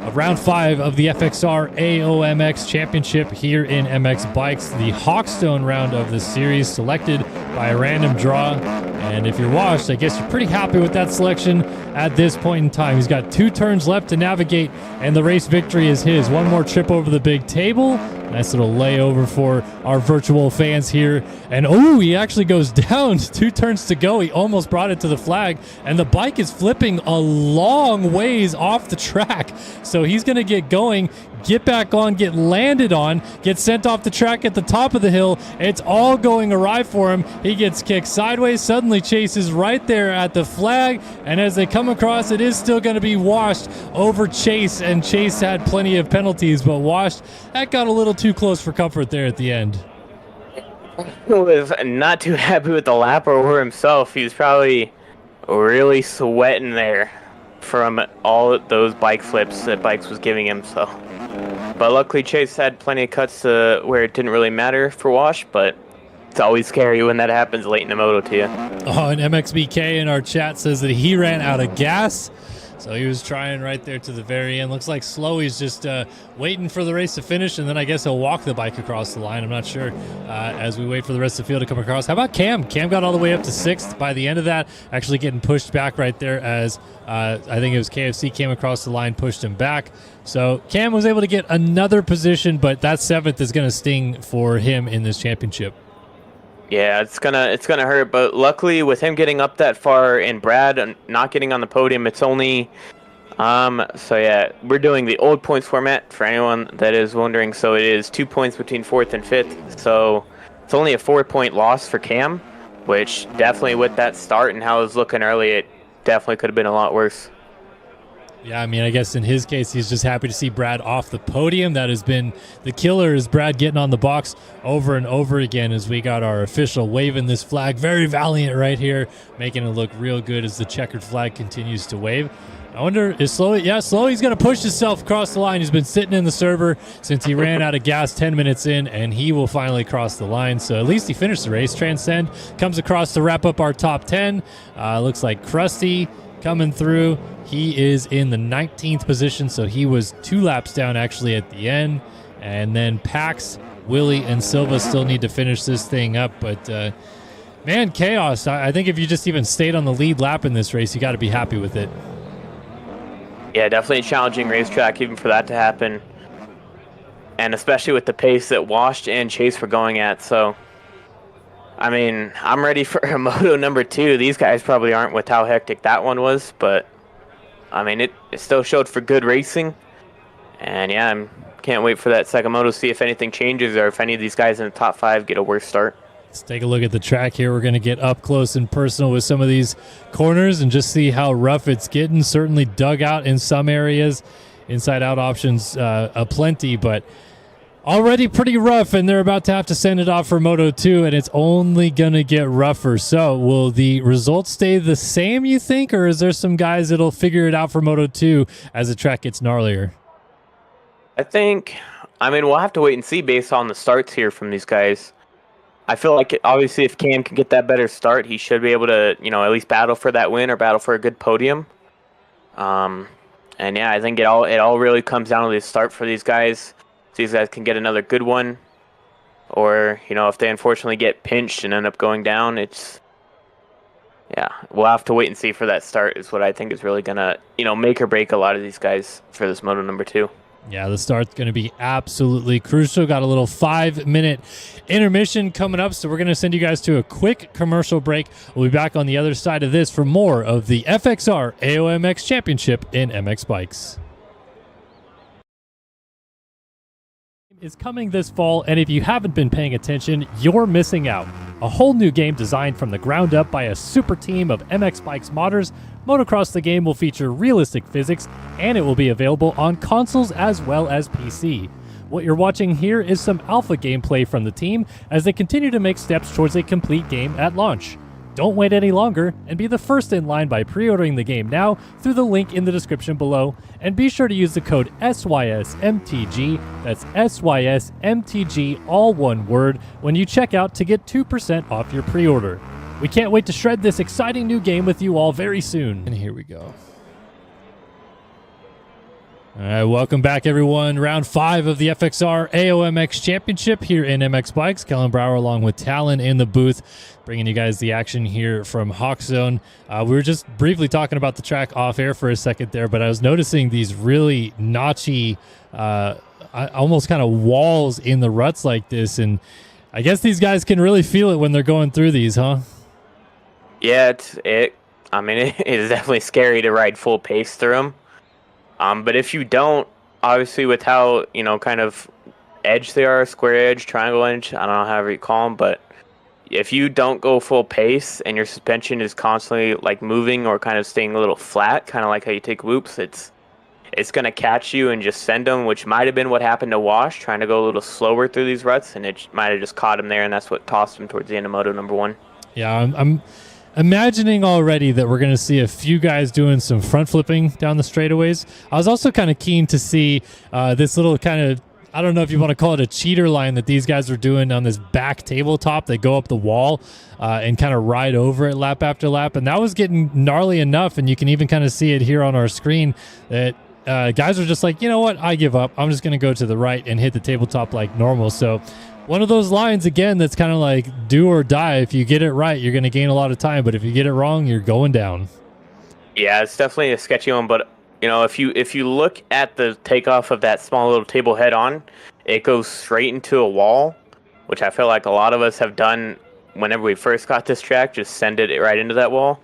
of round 5 of the FXR AOMX Championship here in MX Bikes. The Hawkstone round of the series, selected by a random draw. And if you're Washed, I guess you're pretty happy with that selection at this point in time. He's got 2 turns left to navigate, and the race victory is his. One more trip over the big table. Nice little layover for our virtual fans here. And he actually goes down. 2 turns to go. He almost brought it to the flag, and the bike is flipping a long ways off the track. So he's going to get going, get back on, get landed on, get sent off the track at the top of the hill. It's all going awry for him. He gets kicked sideways. Suddenly Chase is right there at the flag, and as they come across, it is still going to be Washed over Chase, and Chase had plenty of penalties, but Washed, that got a little too close for comfort there at the end. He was not too happy with the lap over himself. He was probably really sweating there from all those bike flips that Bikes was giving him. So, but luckily Chase had plenty of cuts to where it didn't really matter for Wash, but it's always scary when that happens late in the moto to you. Oh, and MXBK in our chat says that he ran out of gas. So he was trying right there to the very end. Looks like Slowy's just waiting for the race to finish, and then I guess he'll walk the bike across the line. I'm not sure as we wait for the rest of the field to come across. How about Cam? Cam got all the way up to 6th by the end of that, actually getting pushed back right there as I think it was KFC came across the line, pushed him back. So Cam was able to get another position, but that 7th is going to sting for him in this championship. Yeah, it's gonna hurt, but luckily with him getting up that far and Brad not getting on the podium, it's only So yeah, we're doing the old points format for anyone that is wondering. So it is 2 points between fourth and fifth. So it's only a 4-point loss for Cam, which definitely with that start and how it was looking early, it definitely could have been a lot worse. Yeah, I mean, I guess in his case, he's just happy to see Brad off the podium. That has been the killer, is Brad getting on the box over and over again as we got our official waving this flag. Very valiant right here, making it look real good as the checkered flag continues to wave. I wonder, is Slowy? Yeah, Slowy's going to push himself across the line. He's been sitting in the server since he ran out of gas 10 minutes in, and he will finally cross the line. So at least he finished the race. Transcend comes across to wrap up our top 10. Looks like Krusty coming through. He is in the 19th position, so he was 2 laps down actually at the end. And then Pax, Willie, and Silva still need to finish this thing up. But, man, chaos. I think if you just even stayed on the lead lap in this race, you got to be happy with it. Yeah, definitely a challenging racetrack even for that to happen. And especially with the pace that Washed and Chase were going at. So, I mean, I'm ready for a Moto number 2. These guys probably aren't with how hectic that one was, but I mean, it still showed for good racing. And yeah, I can't wait for that second Moto to see if anything changes or if any of these guys in the top 5 get a worse start. Let's take a look at the track here. We're going to get up close and personal with some of these corners and just see how rough it's getting. Certainly dug out in some areas. Inside out options aplenty, but already pretty rough, and they're about to have to send it off for Moto 2, and it's only going to get rougher. So will the results stay the same, you think, or is there some guys that'll figure it out for Moto 2 as the track gets gnarlier? I mean, we'll have to wait and see based on the starts here from these guys. I feel like, obviously, if Cam can get that better start, he should be able to, at least battle for that win or battle for a good podium. And yeah, I think it all really comes down to the start for these guys. These guys can get another good one, or if they unfortunately get pinched and end up going down, we'll have to wait and see for that start is what I think is really gonna make or break a lot of these guys for this Moto number 2. Yeah, the start's going to be absolutely crucial. Got a little 5-minute intermission coming up, so we're going to send you guys to a quick commercial break. We'll be back on the other side of this for more of the FXR AOMX Championship in MX Bikes. Is coming this fall, and if you haven't been paying attention, you're missing out. A whole new game designed from the ground up by a super team of MX Bikes modders. Motocross the game will feature realistic physics, and it will be available on consoles as well as PC. What you're watching here is some alpha gameplay from the team as they continue to make steps towards a complete game at launch. Don't wait any longer and be the first in line by pre-ordering the game now through the link in the description below, and be sure to use the code SYSMTG, that's SYSMTG, all one word, when you check out to get 2% off your pre-order. We can't wait to shred this exciting new game with you all very soon. And here we go. All right, welcome back, everyone. Round 5 of the FXR AOMX Championship here in MX Bikes. Kellen Brower along with Talon in the booth, bringing you guys the action here from Hawkstone. We were just briefly talking about the track off air for a second there, but I was noticing these really notchy, almost kind of walls in the ruts like this, and I guess these guys can really feel it when they're going through these, huh? Yeah, it is definitely scary to ride full pace through them. But if you don't, obviously with how, kind of edge they are, square edge, triangle edge, I don't know however you call them, but if you don't go full pace and your suspension is constantly like moving or kind of staying a little flat, kind of like how you take whoops, it's going to catch you and just send them, which might have been what happened to Wash, trying to go a little slower through these ruts, and it might have just caught him there, and that's what tossed him towards the end of Moto number 1. Yeah, I'm imagining already that we're going to see a few guys doing some front flipping down the straightaways. I was also kind of keen to see this little kind of, I don't know if you want to call it a cheater line that these guys are doing on this back tabletop. They go up the wall and kind of ride over it lap after lap. And that was getting gnarly enough. And you can even kind of see it here on our screen that guys are just like, you know what, I give up. I'm just going to go to the right and hit the tabletop like normal. So one of those lines, again, that's kind of like do or die. If you get it right, you're going to gain a lot of time. But if you get it wrong, you're going down. Yeah, it's definitely a sketchy one. But, if you look at the takeoff of that small little table head on, it goes straight into a wall, which I feel like a lot of us have done whenever we first got this track, just send it right into that wall.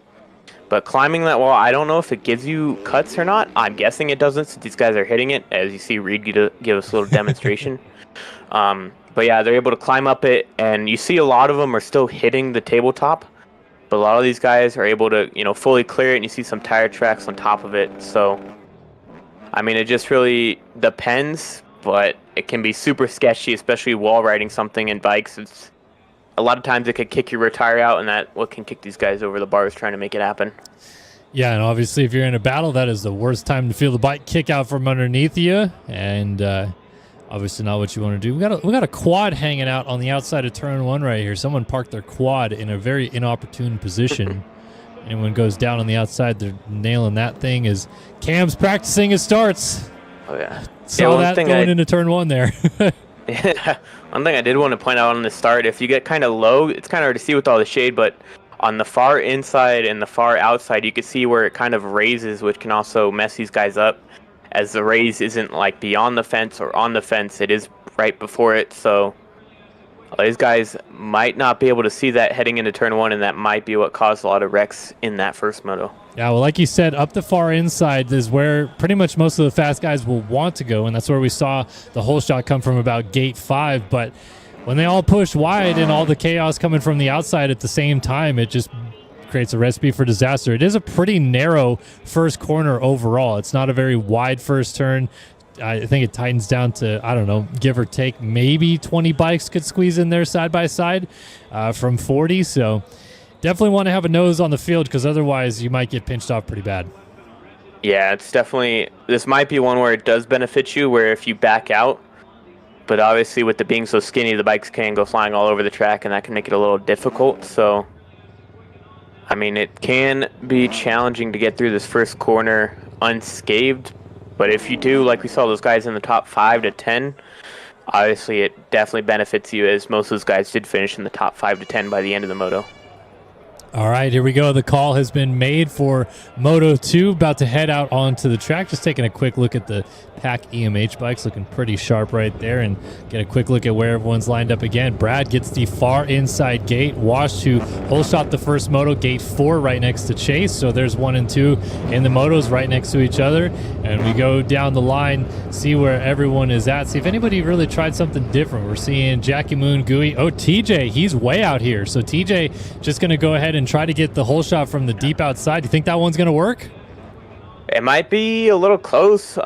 But climbing that wall, I don't know if it gives you cuts or not. I'm guessing it doesn't, since these guys are hitting it. As you see, Reed give us a little demonstration. But yeah, they're able to climb up it, and you see a lot of them are still hitting the tabletop. But a lot of these guys are able to, fully clear it, and you see some tire tracks on top of it. So, I mean, it just really depends, but it can be super sketchy, especially wall riding something in bikes. It's a lot of times it could kick your rear tire out, and that what can kick these guys over the bars trying to make it happen. Yeah, and obviously if you're in a battle, that is the worst time to feel the bike kick out from underneath you, and obviously not what you want to do. We got a quad hanging out on the outside of turn 1 right here. Someone parked their quad in a very inopportune position. Anyone goes down on the outside, they're nailing that thing as Cam's practicing his starts. Oh, yeah. Saw that going into turn 1 there. Yeah. One thing I did want to point out on the start, if you get kind of low, it's kind of hard to see with all the shade, but on the far inside and the far outside, you can see where it kind of raises, which can also mess these guys up, as the raise isn't like beyond the fence or on the fence, it is right before it. So these guys might not be able to see that heading into turn 1, and that might be what caused a lot of wrecks in that first moto. Yeah, well, like you said, up the far inside is where pretty much most of the fast guys will want to go, and that's where we saw the whole shot come from about gate 5. But when they all push wide and all the chaos coming from the outside at the same time, it just creates a recipe for disaster. It is a pretty narrow first corner overall. It's not a very wide first turn. I think it tightens down to, I don't know, give or take, maybe 20 bikes could squeeze in there side by side from 40. So definitely want to have a nose on the field, because otherwise you might get pinched off pretty bad. Yeah, it's definitely, this might be one where it does benefit you, where if you back out, but obviously with it being so skinny, the bikes can go flying all over the track, and that can make it a little difficult. So, I mean, it can be challenging to get through this first corner unscathed, but if you do, like we saw those guys in the top 5 to 10, obviously it definitely benefits you, as most of those guys did finish in the top 5 to 10 by the end of the moto. All right, here we go. The call has been made for Moto 2, about to head out onto the track. Just taking a quick look at the Pack EMH bikes, looking pretty sharp right there, and get a quick look at where everyone's lined up again. Brad gets the far inside gate. Wash to hole shot the first moto, gate 4 right next to Chase. So there's 1 and 2 in the motos right next to each other. And we go down the line, see where everyone is at, see if anybody really tried something different. We're seeing Jackie Moon, Gooey. Oh, TJ, he's way out here. So TJ just going to go ahead and try to get the hole shot from the deep outside. You think that one's going to work? It might be a little close.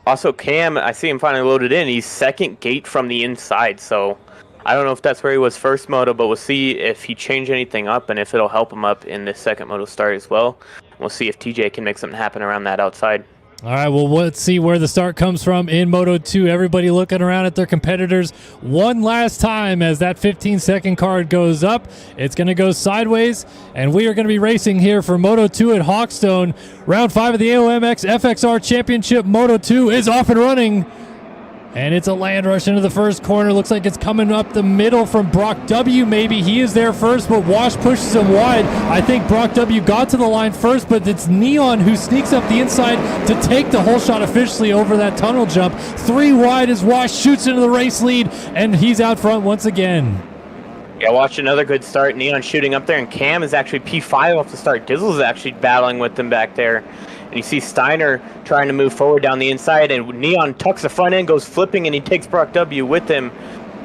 Also, Cam, I see him finally loaded in. He's second gate from the inside, so I don't know if that's where he was first moto, but we'll see if he changed anything up and if it'll help him up in this second moto start as well. We'll see if TJ can make something happen around that outside. All right, well, let's see where the start comes from in Moto 2. Everybody looking around at their competitors one last time as that 15-second card goes up. It's going to go sideways, and we are going to be racing here for Moto 2 at Hawkstone. Round 5 of the AOMX FXR Championship. Moto 2 is off and running. And it's a land rush into the first corner. Looks like it's coming up the middle from Brock W. Maybe he is there first, but Wash pushes him wide. I think Brock W. got to the line first, but it's Neon who sneaks up the inside to take the whole shot officially over that tunnel jump. 3 wide as Wash shoots into the race lead, and he's out front once again. Yeah, watch another good start. Neon shooting up there, and Cam is actually P5 off the start. Dizzle's actually battling with him back there. And you see Steiner trying to move forward down the inside, and Neon tucks the front end, goes flipping, and he takes Brock W with him.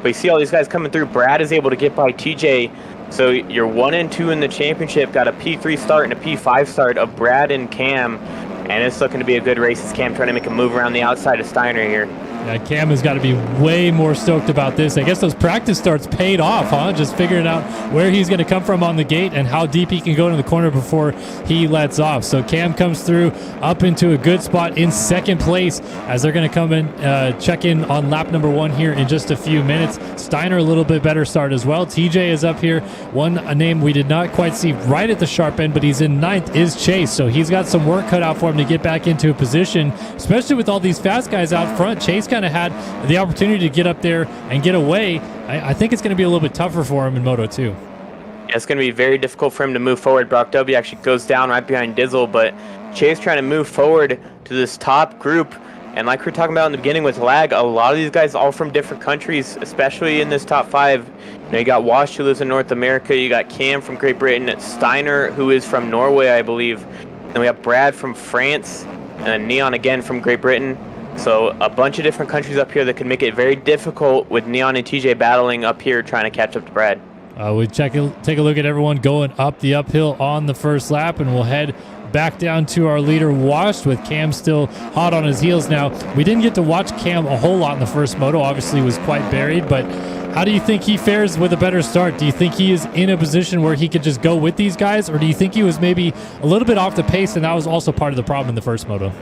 But you see all these guys coming through. Brad is able to get by TJ. So you're 1 and 2 in the championship. Got a P3 start and a P5 start of Brad and Cam. And it's looking to be a good race as Cam trying to make a move around the outside of Steiner here. Yeah, Cam has got to be way more stoked about this. I guess those practice starts paid off, huh? Just figuring out where he's going to come from on the gate and how deep he can go into the corner before he lets off. So Cam comes through up into a good spot in second place as they're going to come in, check in on lap number 1 here in just a few minutes. Steiner a little bit better start as well. TJ is up here. A name we did not quite see right at the sharp end, but he's in 9th is Chase. So he's got some work cut out for him to get back into a position, especially with all these fast guys out front. Chase kind of had the opportunity to get up there and get away. I think it's going to be a little bit tougher for him in Moto 2. Yeah, it's going to be very difficult for him to move forward. Brock W actually goes down right behind Dizzle, but Chase trying to move forward to this top group, And like we were talking about in the beginning with lag, a lot of these guys all from different countries, especially in this top 5. You got Wash, who lives in North America. You got Cam from Great Britain. Steiner, who is from Norway, I believe. Then we have Brad from France. And then Neon again from Great Britain. So a bunch of different countries up here that can make it very difficult with Neon and TJ battling up here trying to catch up to Brad. We take a look at everyone going up the uphill on the first lap, and we'll head back down to our leader Washed, with Cam still hot on his heels. Now, we didn't get to watch Cam a whole lot in the first moto. Obviously, was quite buried, but how do you think he fares with a better start? Do you think he is in a position where he could just go with these guys, or do you think he was maybe a little bit off the pace, and that was also part of the problem in the first moto?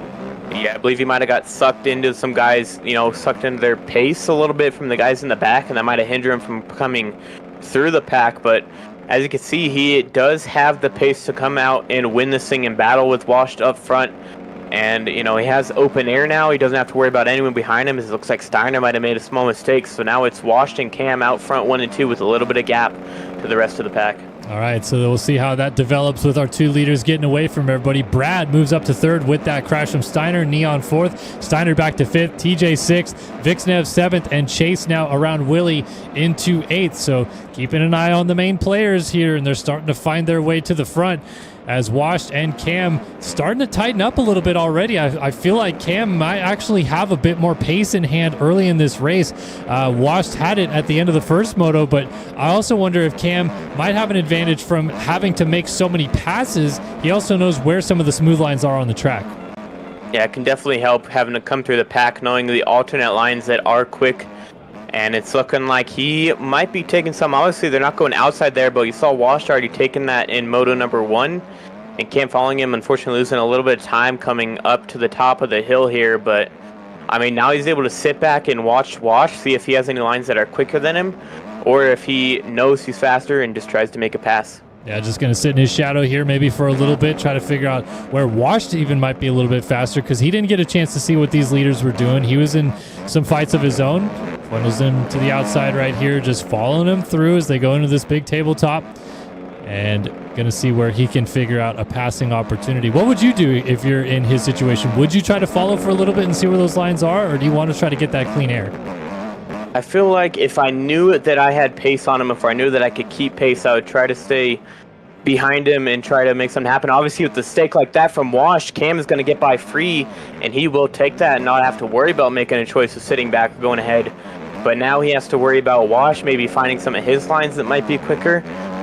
Yeah, I believe he might have got sucked into some guys, sucked into their pace a little bit from the guys in the back, and that might have hindered him from coming through the pack. But as you can see, he does have the pace to come out and win this thing in battle with Washed up front. And, he has open air now. He doesn't have to worry about anyone behind him. It looks like Steiner might have made a small mistake. So now it's Washed and Cam out front 1 and 2 with a little bit of gap to the rest of the pack. All right, so we'll see how that develops with our 2 leaders getting away from everybody. Brad moves up to 3rd with that crash from Steiner. Neon 4th. Steiner back to 5th. TJ 6th. Vixnev 7th. And Chase now around Willie into 8th. So keeping an eye on the main players here, and they're starting to find their way to the front, as Washed and Cam starting to tighten up a little bit already. I feel like Cam might actually have a bit more pace in hand early in this race. Washed had it at the end of the first moto, but I also wonder if Cam might have an advantage from having to make so many passes. He also knows where some of the smooth lines are on the track. Yeah, it can definitely help having to come through the pack, knowing the alternate lines that are quick. And it's looking like he might be taking some. Obviously, they're not going outside there, but you saw Wash already taking that in moto number 1. And Cam following him, unfortunately losing a little bit of time coming up to the top of the hill here. But, I mean, now he's able to sit back and watch Wash, see if he has any lines that are quicker than him, or if he knows he's faster and just tries to make a pass. Yeah, just going to sit in his shadow here maybe for a little bit, try to figure out where Washed even might be a little bit faster, because he didn't get a chance to see what these leaders were doing. He was in some fights of his own. One is in to the outside right here, just following him through as they go into this big tabletop, and going to see where he can figure out a passing opportunity. What would you do if you're in his situation? Would you try to follow for a little bit and see where those lines are, or do you want to try to get that clean air? I feel like if I knew that I had pace on him, if I knew that I could keep pace, I would try to stay behind him and try to make something happen. Obviously, with the stake like that from Wash, Cam is going to get by free, and he will take that and not have to worry about making a choice of sitting back or going ahead. But now he has to worry about Wash maybe finding some of his lines that might be quicker,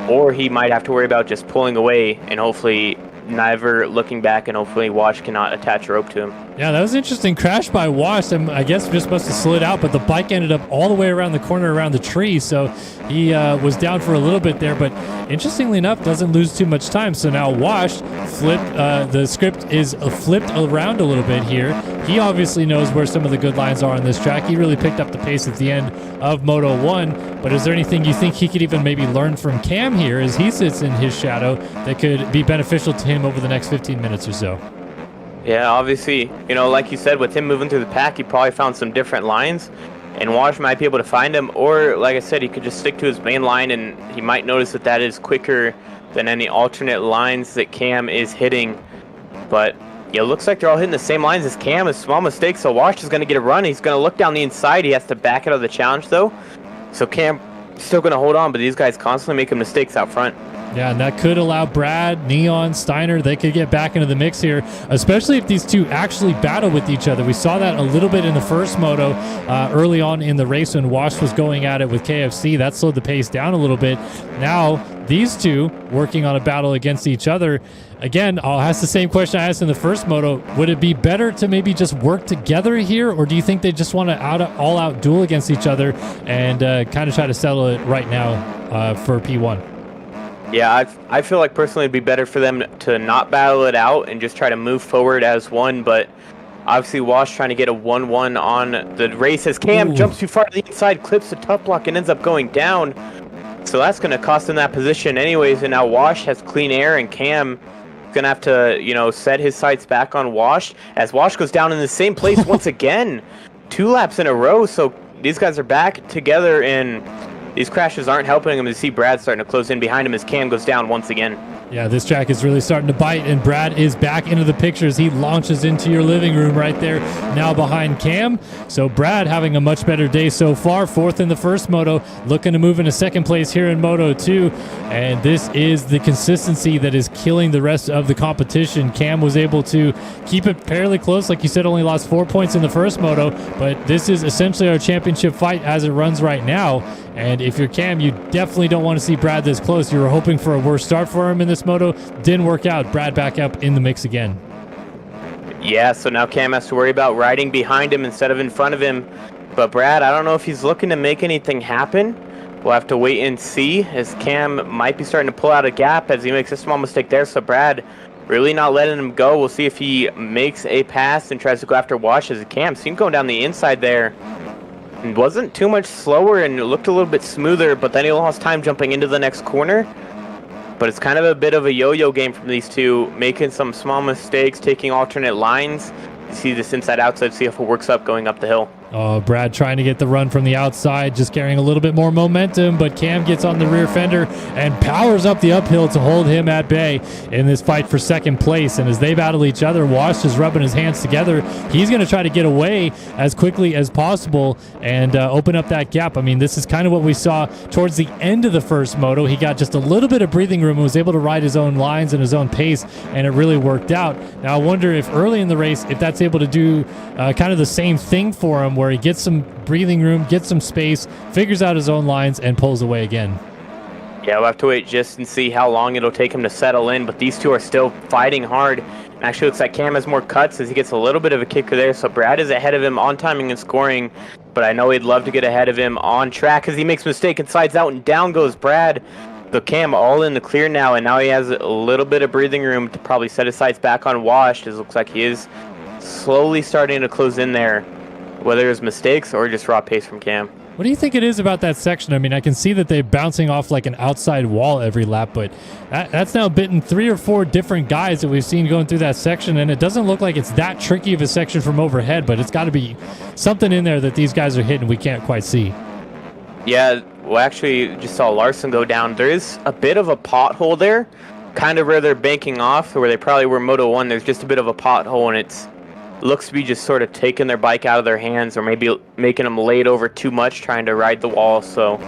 or he might have to worry about just pulling away and hopefully never looking back, and hopefully Wash cannot attach a rope to him. Yeah, that was interesting. Crash by Wash. I guess just must have slid out, but the bike ended up all the way around the corner around the tree, so he was down for a little bit there, but interestingly enough, doesn't lose too much time. So now Wash the script is flipped around a little bit here. He obviously knows where some of the good lines are on this track. He really picked up the pace at the end of Moto 1, but is there anything you think he could even maybe learn from Cam here as he sits in his shadow that could be beneficial to him over the next 15 minutes or so? Yeah, obviously, like you said, with him moving through the pack, he probably found some different lines, and Wash might be able to find him, or like I said, he could just stick to his main line, and he might notice that that is quicker than any alternate lines that Cam is hitting. But yeah, it looks like they're all hitting the same lines as Cam. A small mistake, so Wash is going to get a run. He's going to look down the inside. He has to back out of the challenge, though. So Cam still going to hold on, but these guys constantly making mistakes out front. Yeah, and that could allow Brad, Neon, Steiner, they could get back into the mix here, especially if these two actually battle with each other. We saw that a little bit in the first moto early on in the race when Wash was going at it with KFC. That slowed the pace down a little bit. Now, these two working on a battle against each other. Again, I'll ask the same question I asked in the first moto. Would it be better to maybe just work together here, or do you think they just want to all-out duel against each other and kind of try to settle it right now for P1? Yeah, I feel like personally it'd be better for them to not battle it out and just try to move forward as one, but obviously Wash trying to get a 1-1 on the race as Cam jumps too far to the inside, clips the tough block, and ends up going down. So that's going to cost him that position anyways, and now Wash has clean air, and Cam is going to have to, set his sights back on Wash as Wash goes down in the same place once again. 2 laps in a row, so these guys are back together, and these crashes aren't helping him. To see Brad starting to close in behind him as Cam goes down once again. Yeah, this track is really starting to bite, and Brad is back into the picture as he launches into your living room right there, now behind Cam. So Brad having a much better day so far, 4th in the first moto, looking to move into 2nd place here in Moto 2, and this is the consistency that is killing the rest of the competition. Cam was able to keep it fairly close, like you said, only lost 4 points in the first moto, but this is essentially our championship fight as it runs right now. And if you're Cam, you definitely don't want to see Brad this close. You were hoping for a worse start for him in this moto. Didn't work out. Brad back up in the mix again. Yeah, so now Cam has to worry about riding behind him instead of in front of him. But Brad, I don't know if he's looking to make anything happen. We'll have to wait and see, as Cam might be starting to pull out a gap as he makes a small mistake there. So Brad really not letting him go. We'll see if he makes a pass and tries to go after Wash, as Cam seen going down the inside there. And wasn't too much slower and it looked a little bit smoother, but then he lost time jumping into the next corner. But it's kind of a bit of a yo-yo game from these two, making some small mistakes, taking alternate lines. You see this inside-outside, see if it works up going up the hill. Oh, Brad trying to get the run from the outside, just carrying a little bit more momentum, but Cam gets on the rear fender and powers up the uphill to hold him at bay in this fight for 2nd place. And as they battle each other, Wash is rubbing his hands together. He's going to try to get away as quickly as possible and open up that gap. I mean, this is kind of what we saw towards the end of the first moto. He got just a little bit of breathing room and was able to ride his own lines and his own pace, and it really worked out. Now, I wonder if early in the race, if that's able to do kind of the same thing for him, where he gets some breathing room, gets some space, figures out his own lines, and pulls away again. Yeah, we'll have to wait just and see how long it'll take him to settle in, but these two are still fighting hard. And actually looks like Cam has more cuts as he gets a little bit of a kicker there, so Brad is ahead of him on timing and scoring, but I know he'd love to get ahead of him on track as he makes a mistake and slides out, and down goes Brad. The Cam all in the clear now, and now he has a little bit of breathing room to probably set his sights back on Wash, as it looks like he is slowly starting to close in there, whether it's mistakes or just raw pace from Cam. What do you think it is about that section? I mean, I can see that they're bouncing off like an outside wall every lap, but that's now bitten 3 or 4 different guys that we've seen going through that section, and it doesn't look like it's that tricky of a section from overhead, but it's got to be something in there that these guys are hitting we can't quite see. Yeah, well, actually, just saw Larson go down. There is a bit of a pothole there, kind of where they're banking off, where they probably were Moto 1. There's just a bit of a pothole, and it looks to be just sort of taking their bike out of their hands, or maybe making them laid over too much trying to ride the wall. So,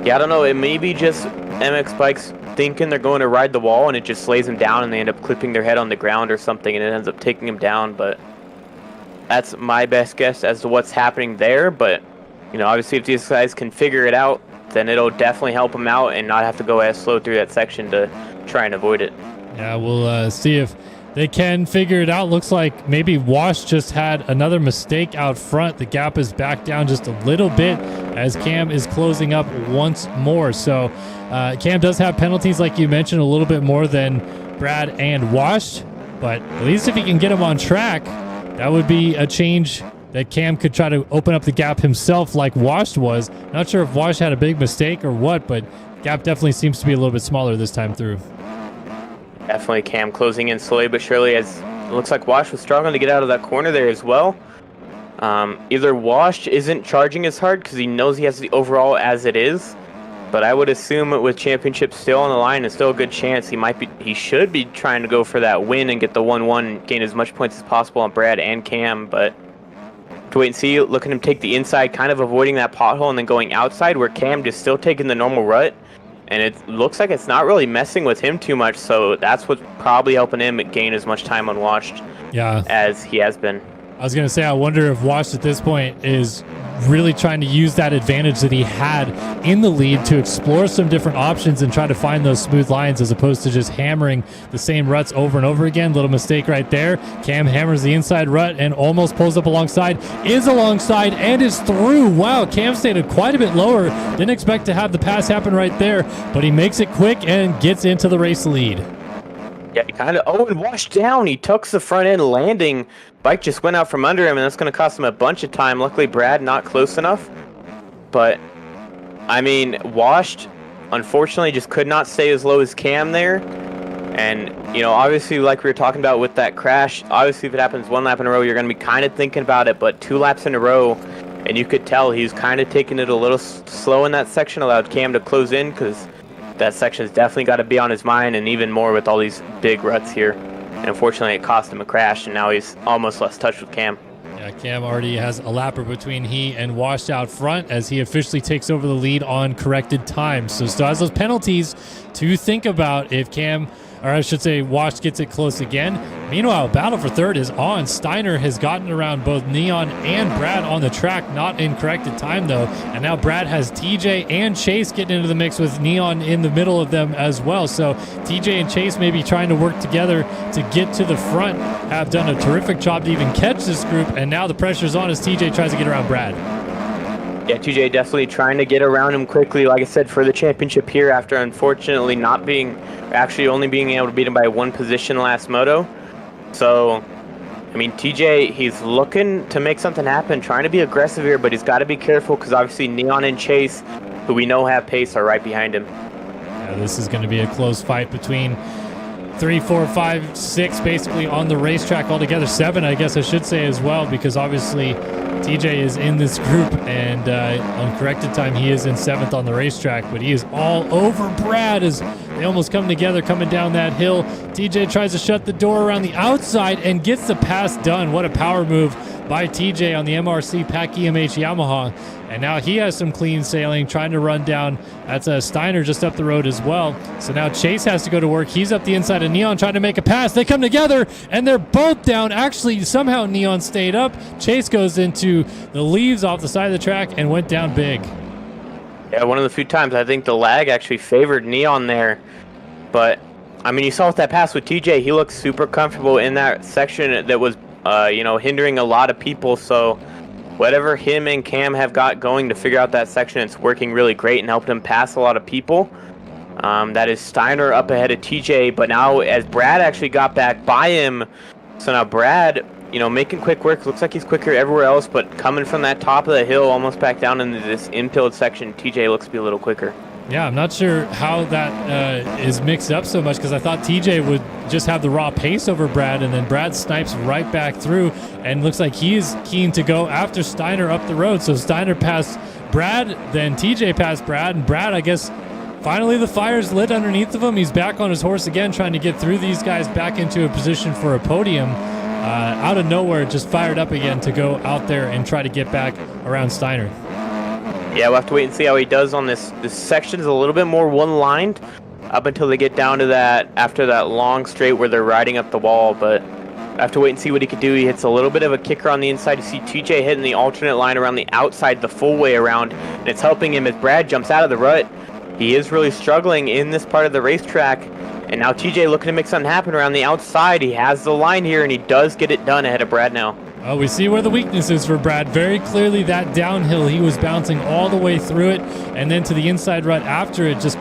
yeah, I don't know. It may be just MX bikes thinking they're going to ride the wall, and it just slays them down, and they end up clipping their head on the ground or something, and it ends up taking them down. But that's my best guess as to what's happening there. But, you know, obviously if these guys can figure it out, then it'll definitely help them out and not have to go as slow through that section to try and avoid it. Yeah, we'll see if they can figure it out. Looks like maybe Wash just had another mistake out front. The gap is back down just a little bit as Cam is closing up once more. So Cam does have penalties, like you mentioned, a little bit more than Brad and Wash. But at least if he can get him on track, that would be a change that Cam could try to open up the gap himself like Wash was. Not sure if Wash had a big mistake or what, but gap definitely seems to be a little bit smaller this time through. Definitely Cam closing in slowly but surely, as it looks like Wash was struggling to get out of that corner there as well. Either Wash isn't charging as hard because he knows he has the overall as it is, but I would assume with championship still on the line and still a good chance, he should be trying to go for that win and get the 1-1 and gain as much points as possible on Brad and Cam. But to wait and see, looking at him take the inside, kind of avoiding that pothole and then going outside, where Cam just still taking the normal rut. And it looks like it's not really messing with him too much, so that's what's probably helping him gain as much time unwashed as he has been. I was going to say, I wonder if Wash at this point is really trying to use that advantage that he had in the lead to explore some different options and try to find those smooth lines as opposed to just hammering the same ruts over and over again. Little mistake right there. Cam hammers the inside rut and almost pulls up alongside, and is through. Wow, Cam stayed quite a bit lower. Didn't expect to have the pass happen right there, but he makes it quick and gets into the race lead. Yeah, he kind of, and washed down. He tucks the front end landing. Bike just went out from under him, and that's going to cost him a bunch of time. Luckily, Brad not close enough. But, I mean, Washed, unfortunately, just could not stay as low as Cam there. And, you know, obviously, like we were talking about with that crash, obviously if it happens 1 lap in a row, you're going to be kind of thinking about it. But 2 laps in a row, and you could tell he was kind of taking it a little slow in that section, allowed Cam to close in because that section's definitely got to be on his mind, and even more with all these big ruts here. And unfortunately, it cost him a crash, and now he's almost lost touch with Cam. Yeah, Cam already has a lapper between he and Washed out front as he officially takes over the lead on corrected time. So still has those penalties to think about if Cam, or I should say Washed, gets it close again. Meanwhile, battle for third is on. Steiner has gotten around both Neon and Brad on the track, not in corrected time though. And now Brad has TJ and Chase getting into the mix with Neon in the middle of them as well. So TJ and Chase may be trying to work together to get to the front, have done a terrific job to even catch this group. And now the pressure's on as TJ tries to get around Brad. Yeah, TJ definitely trying to get around him quickly, like I said, for the championship here after unfortunately only being able to beat him by one position last moto. So, I mean, TJ, he's looking to make something happen, trying to be aggressive here, but he's got to be careful because obviously Neon and Chase, who we know have pace, are right behind him. Yeah, this is going to be a close fight between 3, 4, 5, 6 basically on the racetrack altogether. 7, I guess I should say as well, because obviously TJ is in this group, and on corrected time he is in 7th on the racetrack, but he is all over Brad as they almost come together coming down that hill. TJ tries to shut the door around the outside and gets the pass done. What a power move by TJ on the MRC Pack EMH Yamaha. And now he has some clean sailing, trying to run down. That's a Steiner just up the road as well. So now Chase has to go to work. He's up the inside of Neon trying to make a pass. They come together, and they're both down. Actually, somehow Neon stayed up. Chase goes into the leaves off the side of the track and went down big. Yeah, one of the few times I think the lag actually favored Neon there. But, I mean, you saw with that pass with TJ, he looked super comfortable in that section that was, hindering a lot of people. So whatever him and Cam have got going to figure out that section, it's working really great and helping him pass a lot of people. That is Steiner up ahead of TJ, but now as Brad actually got back by him, so now Brad, making quick work. Looks like he's quicker everywhere else, but coming from that top of the hill almost back down into this infield section, TJ looks to be a little quicker. Yeah, I'm not sure how that is mixed up so much because I thought TJ would just have the raw pace over Brad, and then Brad snipes right back through and looks like he is keen to go after Steiner up the road. So Steiner passed Brad, then TJ passed Brad, and Brad, I guess, finally the fire's lit underneath of him. He's back on his horse again, trying to get through these guys back into a position for a podium. Out of nowhere, just fired up again to go out there and try to get back around Steiner. Yeah, we'll have to wait and see how he does on this. This section is a little bit more one-lined up until they get down to that, after that long straight where they're riding up the wall, but I have to wait and see what he could do. He hits a little bit of a kicker on the inside. You see TJ hitting the alternate line around the outside the full way around, and it's helping him as Brad jumps out of the rut. He is really struggling in this part of the racetrack, and now TJ looking to make something happen around the outside. He has the line here, and he does get it done ahead of Brad now. Oh, we see where the weakness is for Brad. Very clearly that downhill, he was bouncing all the way through it, and then to the inside rut after it, just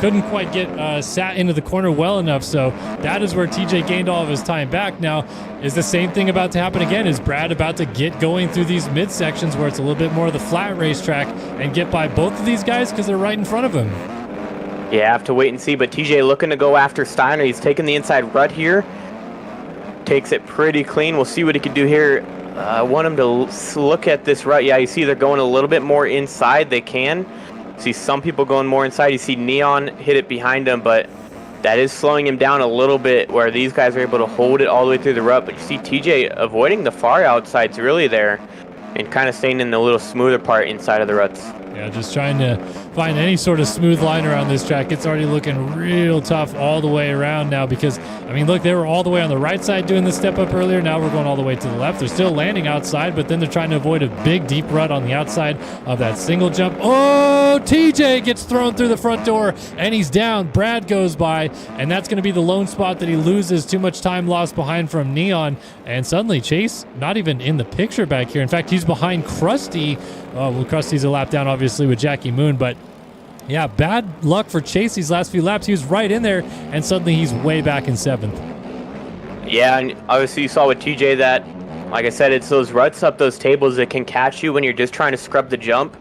couldn't quite get sat into the corner well enough. So that is where TJ gained all of his time back. Now, is the same thing about to happen again? Is Brad about to get going through these mid-sections where it's a little bit more of the flat racetrack and get by both of these guys because they're right in front of him? Yeah, I have to wait and see, but TJ looking to go after Steiner. He's taking the inside rut here. Takes it pretty clean. We'll see what he can do here. I want him to look at this rut. Yeah, you see they're going a little bit more inside. They can. See some people going more inside. You see Neon hit it behind him, but that is slowing him down a little bit where these guys are able to hold it all the way through the rut. But you see TJ avoiding the far outsides really there and kind of staying in the little smoother part inside of the ruts. Yeah, just trying to find any sort of smooth line around this track. It's already looking real tough all the way around now because, I mean, look, they were all the way on the right side doing the step up earlier. Now we're going all the way to the left. They're still landing outside, but then they're trying to avoid a big, deep rut on the outside of that single jump. Oh, TJ gets thrown through the front door, and he's down. Brad goes by, and that's going to be the lone spot that he loses. Too much time lost behind from Neon, and suddenly Chase not even in the picture back here. In fact, he's behind Krusty. Oh, well, Krusty's a lap down, obviously, with Jackie Moon, but yeah, bad luck for Chase these last few laps. He was right in there, and suddenly he's way back in 7th. Yeah, and obviously you saw with TJ that, like I said, it's those ruts up those tables that can catch you when you're just trying to scrub the jump.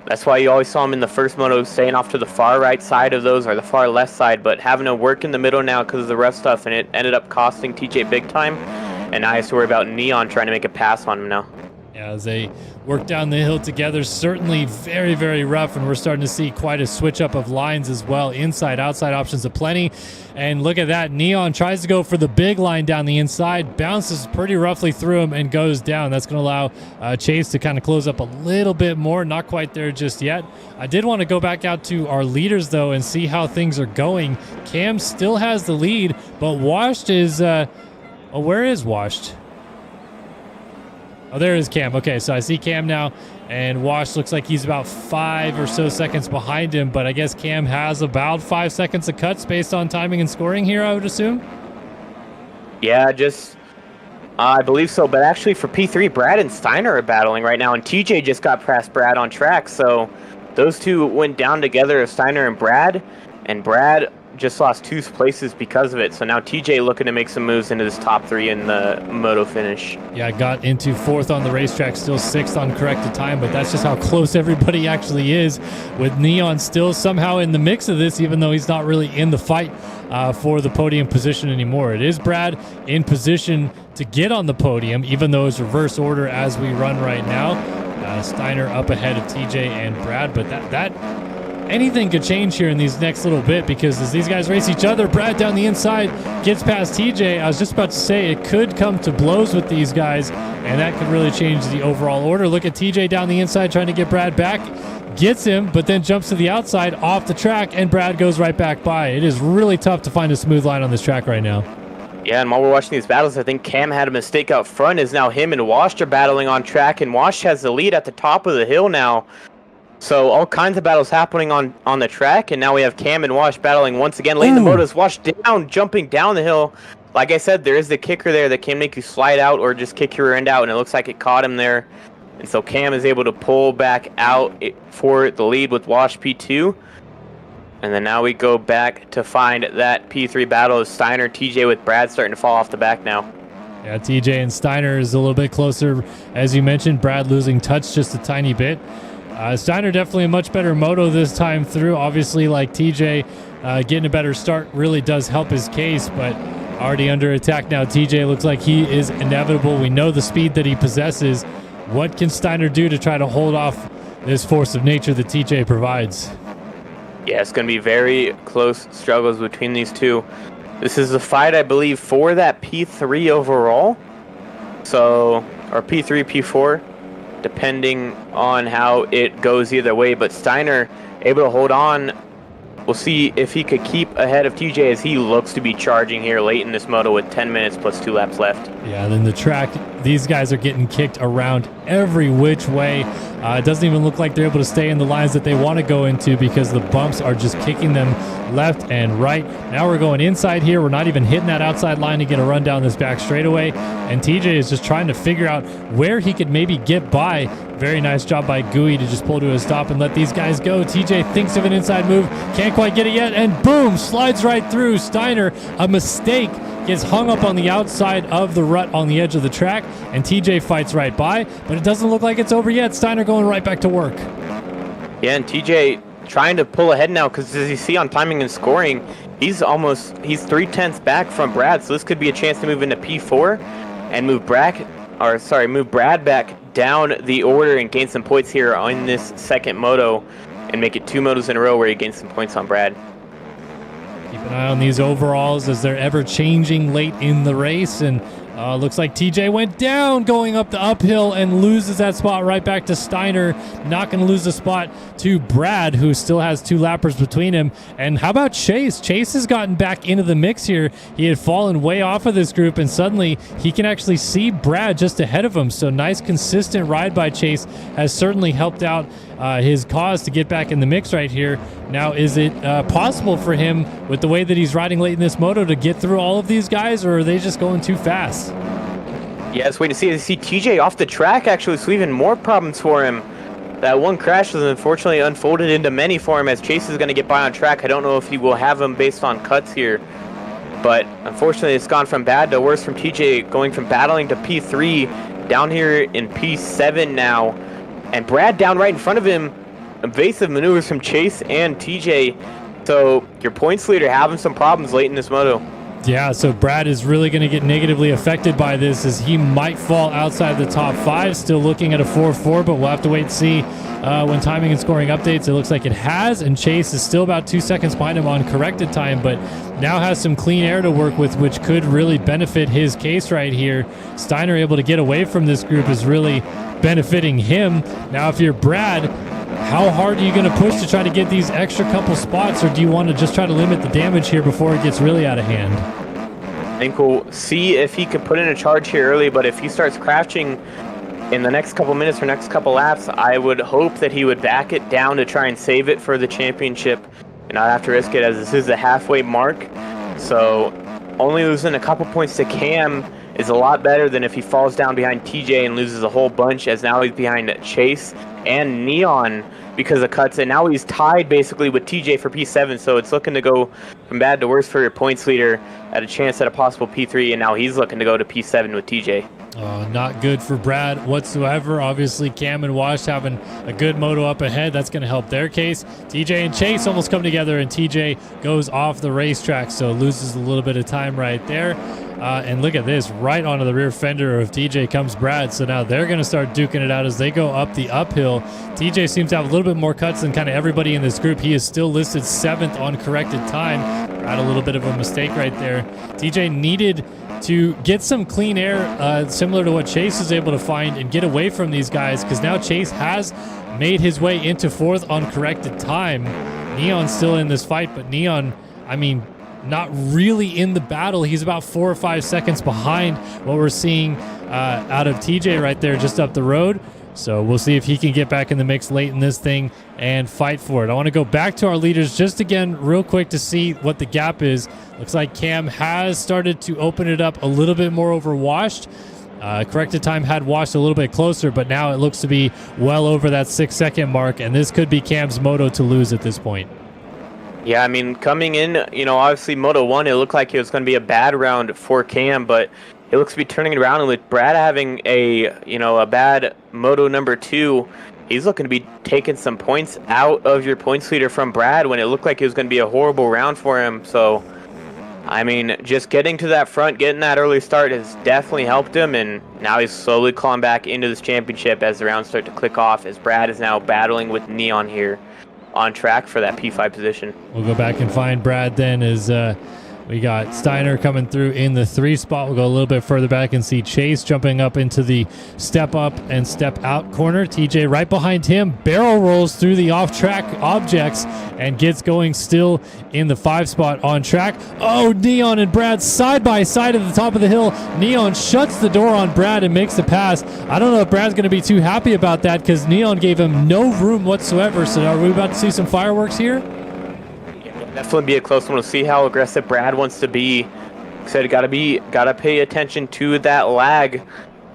That's why you always saw him in the first moto staying off to the far right side of those, or the far left side, but having to work in the middle now because of the rough stuff, and it ended up costing TJ big time, and now he has to worry about Neon trying to make a pass on him now. Yeah, as they work down the hill together, certainly very, very rough, and we're starting to see quite a switch up of lines as well. Inside, outside options aplenty. And look at that. Neon tries to go for the big line down the inside, bounces pretty roughly through him and goes down. That's going to allow Chase to kind of close up a little bit more. Not quite there just yet. I did want to go back out to our leaders, though, and see how things are going. Cam still has the lead, but Washed is... where is Washed? Oh, there is Cam. Okay, so I see Cam now, and Wash looks like he's about 5 or so seconds behind him, but I guess Cam has about 5 seconds of cuts based on timing and scoring here, I would assume? Yeah, I believe so, but actually for P3, Brad and Steiner are battling right now, and TJ just got past Brad on track, so those two went down together as Steiner and Brad just lost 2 places because of it. So now TJ looking to make some moves into this top 3 in the moto finish. Yeah, got into 4th on the racetrack, still 6th on corrected time, but that's just how close everybody actually is, with Neon still somehow in the mix of this, even though he's not really in the fight for the podium position anymore. It is Brad in position to get on the podium, even though it's reverse order as we run right now. Steiner up ahead of TJ and Brad, but that anything could change here in these next little bit, because as these guys race each other, Brad down the inside gets past TJ. I was just about to say it could come to blows with these guys, and that could really change the overall order. Look at TJ down the inside trying to get Brad back. Gets him, but then jumps to the outside off the track, and Brad goes right back by. It is really tough to find a smooth line on this track right now. Yeah, and while we're watching these battles, I think Cam had a mistake out front, as now him and Wash are battling on track, and Wash has the lead at the top of the hill now. So all kinds of battles happening on the track, and now we have Cam and Wash battling once again. Late in the motos, Wash down, jumping down the hill. Like I said, there is the kicker there that can make you slide out or just kick your end out, and it looks like it caught him there. And so Cam is able to pull back out for the lead with Wash P2. And then now we go back to find that P3 battle of Steiner, TJ with Brad starting to fall off the back now. Yeah, TJ and Steiner is a little bit closer. As you mentioned, Brad losing touch just a tiny bit. Steiner definitely a much better moto this time through. Obviously, like TJ, getting a better start really does help his case, but already under attack now. TJ looks like he is inevitable. We know the speed that he possesses. What can Steiner do to try to hold off this force of nature that TJ provides? Yeah, it's going to be very close struggles between these two. This is a fight, I believe, for that P3 overall. So, or P3, P4. Depending on how it goes either way, but Steiner able to hold on. We'll see if he could keep ahead of TJ, as he looks to be charging here late in this moto with 10 minutes plus 2 laps left. Yeah, then the track, these guys are getting kicked around every which way. It doesn't even look like they're able to stay in the lines that they want to go into, because the bumps are just kicking them left and right. Now we're going inside here. We're not even hitting that outside line to get a run down this back straightaway, and TJ is just trying to figure out where he could maybe get by. Very nice job by Gooey to just pull to a stop and let these guys go. TJ thinks of an inside move, can't quite get it yet, and boom, slides right through. Steiner, a mistake, gets hung up on the outside of the rut on the edge of the track, and TJ fights right by, but it doesn't look like it's over yet. Steiner going right back to work. Yeah, and TJ trying to pull ahead now, because as you see on timing and scoring, he's 3/10 back from Brad, so this could be a chance to move into P4 and move Brad back down the order and gain some points here on this second moto and make it 2 motos in a row where he gains some points on Brad. Keep an eye on these overalls as they're ever changing late in the race, and looks like TJ went down going up the uphill and loses that spot right back to Steiner. Not going to lose the spot to Brad, who still has 2 lappers between him. And how about Chase? Chase has gotten back into the mix here. He had fallen way off of this group, and suddenly he can actually see Brad just ahead of him. So nice, consistent ride by Chase has certainly helped out his cause to get back in the mix right here. Now, is it possible for him, with the way that he's riding late in this moto, to get through all of these guys, or are they just going too fast? Yeah, let's wait to see. I see TJ off the track, actually, so even more problems for him. That one crash was unfortunately unfolded into many for him, as Chase is going to get by on track. I don't know if he will have him based on cuts here, but unfortunately it's gone from bad to worse from TJ, going from battling to P3, down here in P7 now. And Brad down right in front of him. Evasive maneuvers from Chase and TJ. So your points leader having some problems late in this moto. Yeah, so Brad is really going to get negatively affected by this as he might fall outside the top 5. Still looking at a 4-4, but we'll have to wait and see when timing and scoring updates. It looks like it has, and Chase is still about 2 seconds behind him on corrected time, but now has some clean air to work with, which could really benefit his case right here. Steiner able to get away from this group is really benefiting him. Now, if you're Brad, how hard are you going to push to try to get these extra couple spots, or do you want to just try to limit the damage here before it gets really out of hand? I think we'll see if he could put in a charge here early, but if he starts crashing in the next couple minutes or next couple laps, I would hope that he would back it down to try and save it for the championship and not have to risk it, as this is the halfway mark. So only losing a couple points to Cam is a lot better than if he falls down behind TJ and loses a whole bunch, as now he's behind Chase and Neon because of cuts, and now he's tied basically with TJ for P7, so it's looking to go from bad to worse for your points leader at a chance at a possible P3, and now he's looking to go to P7 with TJ. Not good for Brad whatsoever. Obviously, Cam and Wash having a good moto up ahead. That's going to help their case. TJ and Chase almost come together, and TJ goes off the racetrack, so loses a little bit of time right there. And look at this, right onto the rear fender of TJ comes Brad. So now they're going to start duking it out as they go up the uphill. TJ seems to have a little bit more cuts than kind of everybody in this group. He is still listed 7th on corrected time. Had a little bit of a mistake right there. TJ needed to get some clean air, similar to what Chase is able to find, and get away from these guys, because now Chase has made his way into 4th on corrected time. Neon's still in this fight, but Neon, I mean, not really in the battle. He's about 4 or 5 seconds behind what we're seeing out of TJ right there just up the road. So we'll see if he can get back in the mix late in this thing and fight for it. I want to go back to our leaders just again real quick to see what the gap is. Looks like Cam has started to open it up a little bit more over Washed. Corrected time had Washed a little bit closer, but now it looks to be well over that 6-second mark, and this could be Cam's moto to lose at this point. Yeah, I mean, coming in, obviously Moto 1, it looked like it was going to be a bad round for Cam, but it looks to be turning it around. And with Brad having a bad Moto number 2, he's looking to be taking some points out of your points leader from Brad when it looked like it was going to be a horrible round for him. So, I mean, just getting to that front, getting that early start has definitely helped him, and now he's slowly clawing back into this championship as the rounds start to click off, as Brad is now battling with Neon here on track for that P5 position. We'll go back and find Brad then, as we got Steiner coming through in the 3 spot. We'll go a little bit further back and see Chase jumping up into the step up and step out corner. TJ right behind him, barrel rolls through the off-track objects and gets going still in the 5 spot on track. Oh, Neon and Brad side by side at the top of the hill. Neon shuts the door on Brad and makes the pass. I don't know if Brad's going to be too happy about that, because Neon gave him no room whatsoever. So are we about to see some fireworks here? Definitely be a close one. We'll see how aggressive Brad wants to be. Said gotta pay attention to that lag.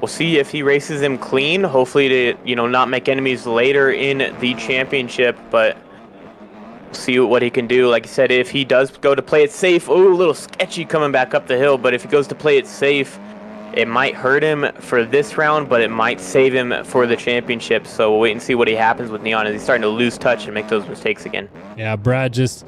We'll see if he races him clean. Hopefully to not make enemies later in the championship, but see what he can do. Like I said, if he does go to play it safe, a little sketchy coming back up the hill, but if he goes to play it safe, it might hurt him for this round, but it might save him for the championship. So we'll wait and see what happens with Neon as he's starting to lose touch and make those mistakes again. Yeah, Brad just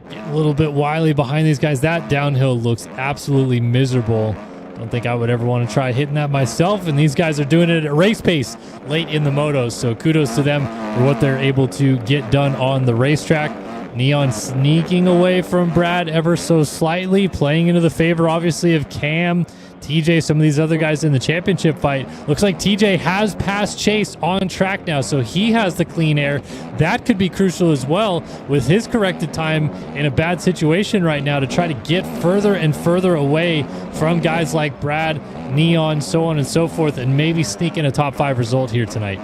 getting a little bit wily behind these guys. That downhill looks absolutely miserable. Don't think I would ever want to try hitting that myself, and these guys are doing it at race pace late in the motos, so kudos to them for what they're able to get done on the racetrack. Neon sneaking away from Brad ever so slightly, playing into the favor obviously of Cam, TJ, some of these other guys in the championship fight. Looks like TJ has passed Chase on track now, so he has the clean air. That could be crucial as well with his corrected time in a bad situation right now to try to get further and further away from guys like Brad, Neon, so on and so forth, and maybe sneak in a top 5 result here tonight.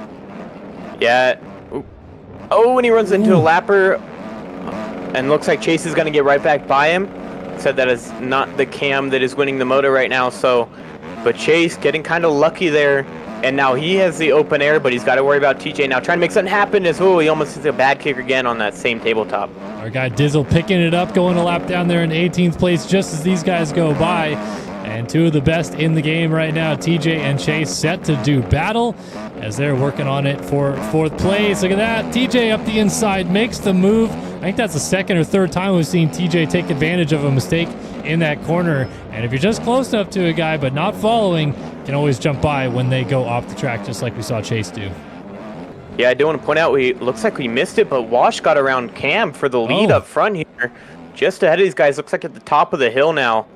Yeah. Oh, when he runs into a lapper, and looks like Chase is going to get right back by him. Said that is not the Cam that is winning the moto right now. So, but Chase getting kind of lucky there, and now he has the open air, but he's got to worry about TJ now trying to make something happen. As he almost hits a bad kick again on that same tabletop. Our guy Dizzle picking it up, going a lap down there in 18th place just as these guys go by. And two of the best in the game right now, TJ and Chase, set to do battle as they're working on it for fourth place. Look at that. TJ up the inside, makes the move. I think that's the second or third time we've seen TJ take advantage of a mistake in that corner. And if you're just close enough to a guy but not following, you can always jump by when they go off the track, just like we saw Chase do. Yeah, I do want to point out, looks like we missed it, but Wash got around Cam for the lead up front here. Just ahead of these guys, looks like at the top of the hill now.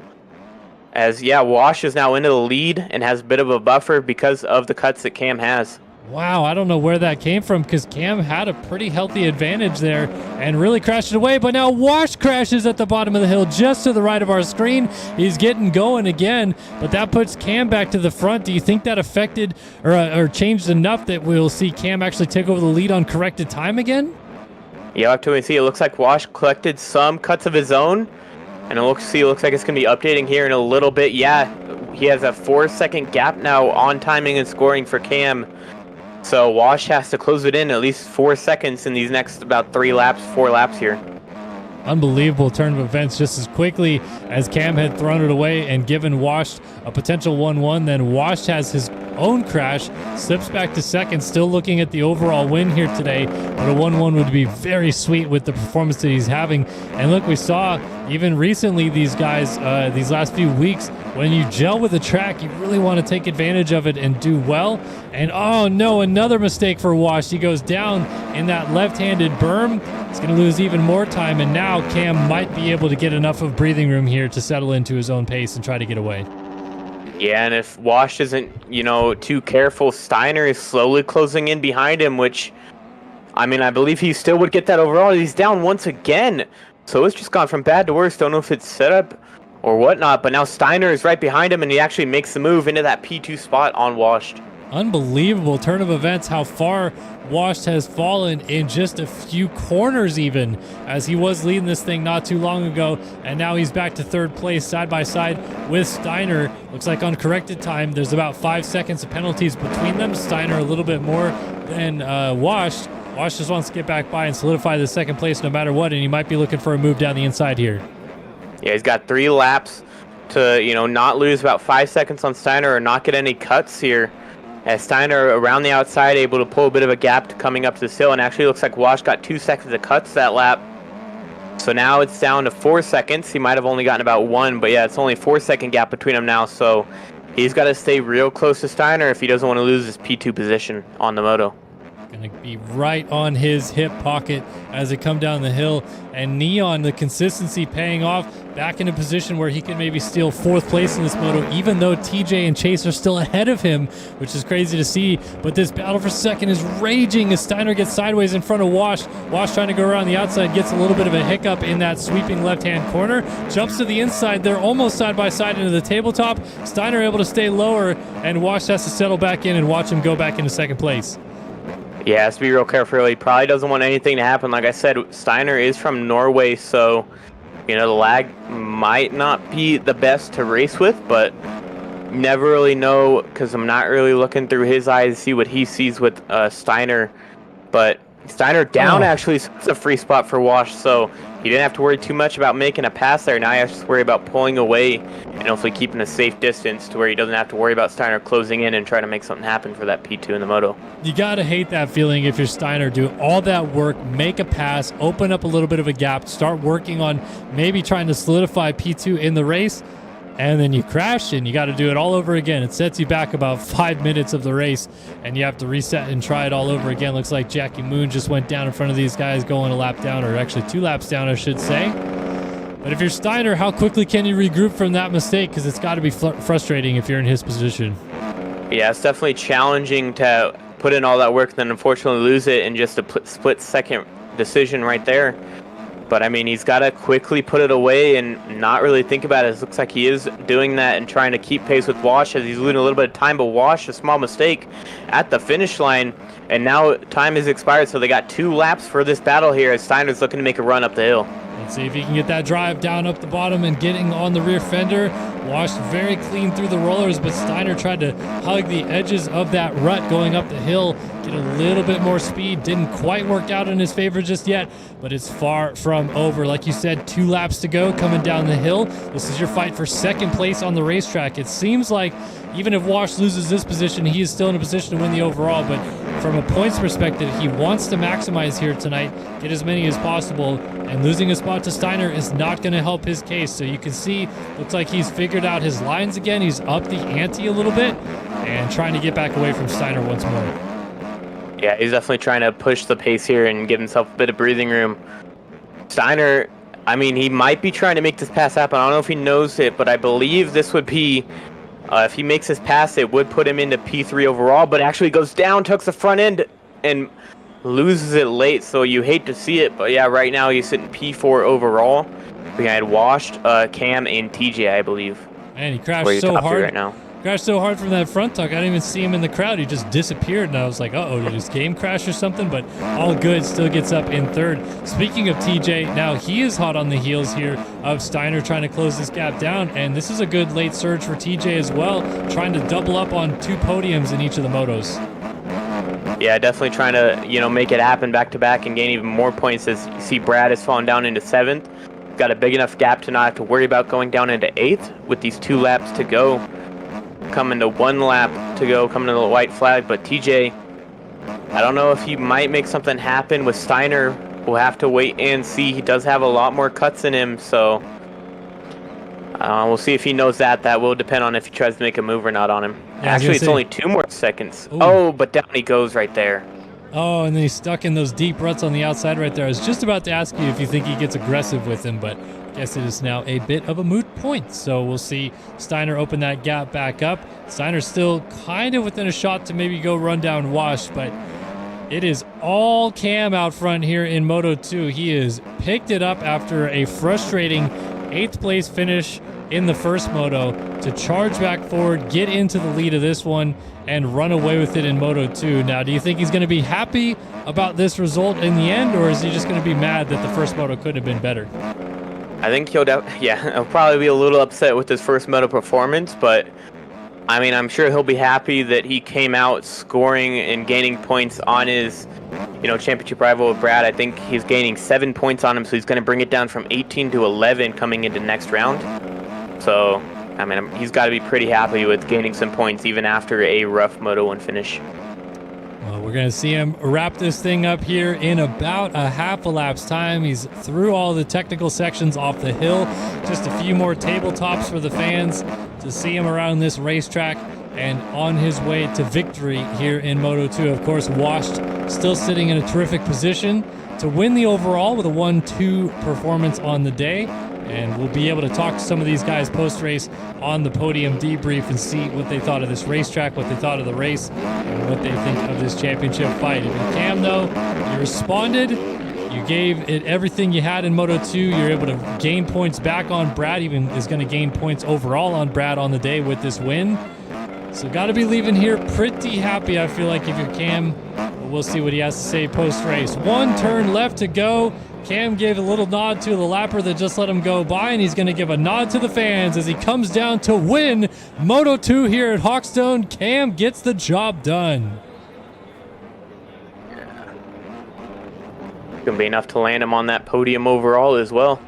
As, yeah, Wash is now into the lead and has a bit of a buffer because of the cuts that Cam has. Wow, I don't know where that came from because Cam had a pretty healthy advantage there and really crashed it away. But now Wash crashes at the bottom of the hill just to the right of our screen. He's getting going again, but that puts Cam back to the front. Do you think that affected or changed enough that we'll see Cam actually take over the lead on corrected time again? Yeah, after we see, it looks like Wash collected some cuts of his own. And it looks like it's going to be updating here in a little bit. Yeah, he has a 4-second gap now on timing and scoring for Cam. So Wash has to close it in at least 4 seconds in these next about 4 laps here. Unbelievable turn of events just as quickly as Cam had thrown it away and given Wash a potential 1-1. Then Wash has his own crash, slips back to second, still looking at the overall win here today. But a 1-1 would be very sweet with the performance that he's having. And look, we saw even recently these guys, these last few weeks, when you gel with the track, you really want to take advantage of it and do well. And oh no, another mistake for Wash. He goes down in that left-handed berm. He's going to lose even more time, and now Cam might be able to get enough of breathing room here to settle into his own pace and try to get away. Yeah, and if Wash isn't, too careful, Steiner is slowly closing in behind him, which, I believe he still would get that overall. He's down once again. So it's just gone from bad to worse. Don't know if it's set up or whatnot, but now Steiner is right behind him, and he actually makes the move into that P2 spot on Washed. Unbelievable turn of events, how far Washed has fallen in just a few corners even, as he was leading this thing not too long ago, and now he's back to third place side by side with Steiner. Looks like on corrected time, there's about 5 seconds of penalties between them. Steiner a little bit more than Washed. Wash just wants to get back by and solidify the second place no matter what, and he might be looking for a move down the inside here. Yeah, he's got 3 laps to, not lose about 5 seconds on Steiner or not get any cuts here. As Steiner around the outside able to pull a bit of a gap to coming up to this hill, and actually looks like Wash got 2 seconds of cuts that lap. So now it's down to 4 seconds. He might have only gotten about 1, but yeah, it's only a 4-second gap between them now. So he's got to stay real close to Steiner if he doesn't want to lose his P2 position on the moto. Going to be right on his hip pocket as they come down the hill. And Neon, the consistency paying off, back in a position where he can maybe steal 4th place in this moto, even though TJ and Chase are still ahead of him, which is crazy to see. But this battle for second is raging as Steiner gets sideways in front of Wash. Wash trying to go around the outside, gets a little bit of a hiccup in that sweeping left-hand corner, jumps to the inside. They're almost side by side into the tabletop. Steiner able to stay lower, and Wash has to settle back in and watch him go back into second place. Yeah, has to be real careful. He probably doesn't want anything to happen. Like I said, Steiner is from Norway, so, the lag might not be the best to race with, but never really know because I'm not really looking through his eyes to see what he sees with Steiner. But Steiner down actually, so it's a free spot for Wash, so he didn't have to worry too much about making a pass there. Now he has to worry about pulling away and hopefully keeping a safe distance to where he doesn't have to worry about Steiner closing in and trying to make something happen for that P2 in the moto. You got to hate that feeling if you're Steiner. Do all that work, make a pass, open up a little bit of a gap, start working on maybe trying to solidify P2 in the race, and then you crash and you got to do it all over again. It sets you back about 5 minutes of the race, and you have to reset and try it all over again. Looks like Jackie Moon just went down in front of these guys, going a lap down, or actually 2 laps down, I should say. But if you're Steiner, how quickly can you regroup from that mistake? Because it's got to be frustrating if you're in his position. Yeah, it's definitely challenging to put in all that work and then unfortunately lose it in just a split-second decision right there. But, he's got to quickly put it away and not really think about it. It looks like he is doing that and trying to keep pace with Wash as he's losing a little bit of time. But Wash, a small mistake at the finish line. And now time has expired, so they got 2 laps for this battle here as Steiner's looking to make a run up the hill. Let's see if he can get that drive down up the bottom and getting on the rear fender. Washed very clean through the rollers, but Steiner tried to hug the edges of that rut going up the hill, get a little bit more speed. Didn't quite work out in his favor just yet, but it's far from over. Like you said, 2 laps to go coming down the hill. This is your fight for second place on the racetrack. It seems like even if Wash loses this position, he is still in a position to win the overall, but from a points perspective, he wants to maximize here tonight, get as many as possible, and losing a spot to Steiner is not going to help his case. So you can see, looks like he's figured out his lines again. He's up the ante a little bit and trying to get back away from Steiner once more. Yeah, he's definitely trying to push the pace here and give himself a bit of breathing room. Steiner, I mean, he might be trying to make this pass happen. I don't know if he knows it, but I believe this would be, if he makes his pass, it would put him into P3 overall, but actually goes down, tucks the front end, and loses it late, so you hate to see it. But yeah, right now he's sitting P4 overall. Behind Washed, Cam, and TJ, I believe. Man, he crashed so hard right now. Crashed so hard from that front tuck, I didn't even see him in the crowd. He just disappeared, and I was like, uh-oh, did his game crash or something? But all good, still gets up in third. Speaking of TJ, now he is hot on the heels here of Steiner trying to close this gap down, and this is a good late surge for TJ as well, trying to double up on 2 podiums in each of the motos. Yeah, definitely trying to, make it happen back-to-back and gain even more points as you see Brad has fallen down into 7th. Got a big enough gap to not have to worry about going down into 8th with these 2 laps to go. Coming to 1 lap to go, coming to the white flag, but TJ, I don't know if he might make something happen with Steiner. We'll have to wait and see. He does have a lot more cuts in him, so we'll see if he knows that. That will depend on if he tries to make a move or not on him. Yeah, actually, it's only 2 more seconds. Ooh. Oh, but down he goes right there. Oh, and then he's stuck in those deep ruts on the outside right there. I was just about to ask you if you think he gets aggressive with him, but I guess it is now a bit of a moot point. So we'll see Steiner open that gap back up. Steiner's still kind of within a shot to maybe go run down Wash, but it is all Cam out front here in Moto 2. He has picked it up after a frustrating 8th place finish in the first moto to charge back forward, get into the lead of this one, and run away with it in Moto 2. Now, do you think he's going to be happy about this result in the end, or is he just going to be mad that the first moto couldn't have been better? I think he'll probably be a little upset with his first moto performance, but I mean, I'm sure he'll be happy that he came out scoring and gaining points on his, championship rival with Brad. I think he's gaining 7 points on him, so he's going to bring it down from 18 to 11 coming into next round. So, I mean, he's got to be pretty happy with gaining some points even after a rough Moto 1 finish. Well, we're going to see him wrap this thing up here in about a half a lap's time. He's through all the technical sections off the hill. Just a few more tabletops for the fans to see him around this racetrack and on his way to victory here in Moto 2. Of course, Washed still sitting in a terrific position to win the overall with a 1-2 performance on the day. And we'll be able to talk to some of these guys post-race on the podium debrief and see what they thought of this racetrack, what they thought of the race, and what they think of this championship fight. And Cam, though, you responded. You gave it everything you had in Moto 2. You're able to gain points back on Brad, even is going to gain points overall on Brad on the day with this win. So got to be leaving here pretty happy, I feel like, if you're Cam. But we'll see what he has to say post-race. 1 turn left to go. Cam gave a little nod to the lapper that just let him go by, and he's going to give a nod to the fans as he comes down to win Moto 2 here at Hawkstone. Cam gets the job done. Going to be enough to land him on that podium overall as well.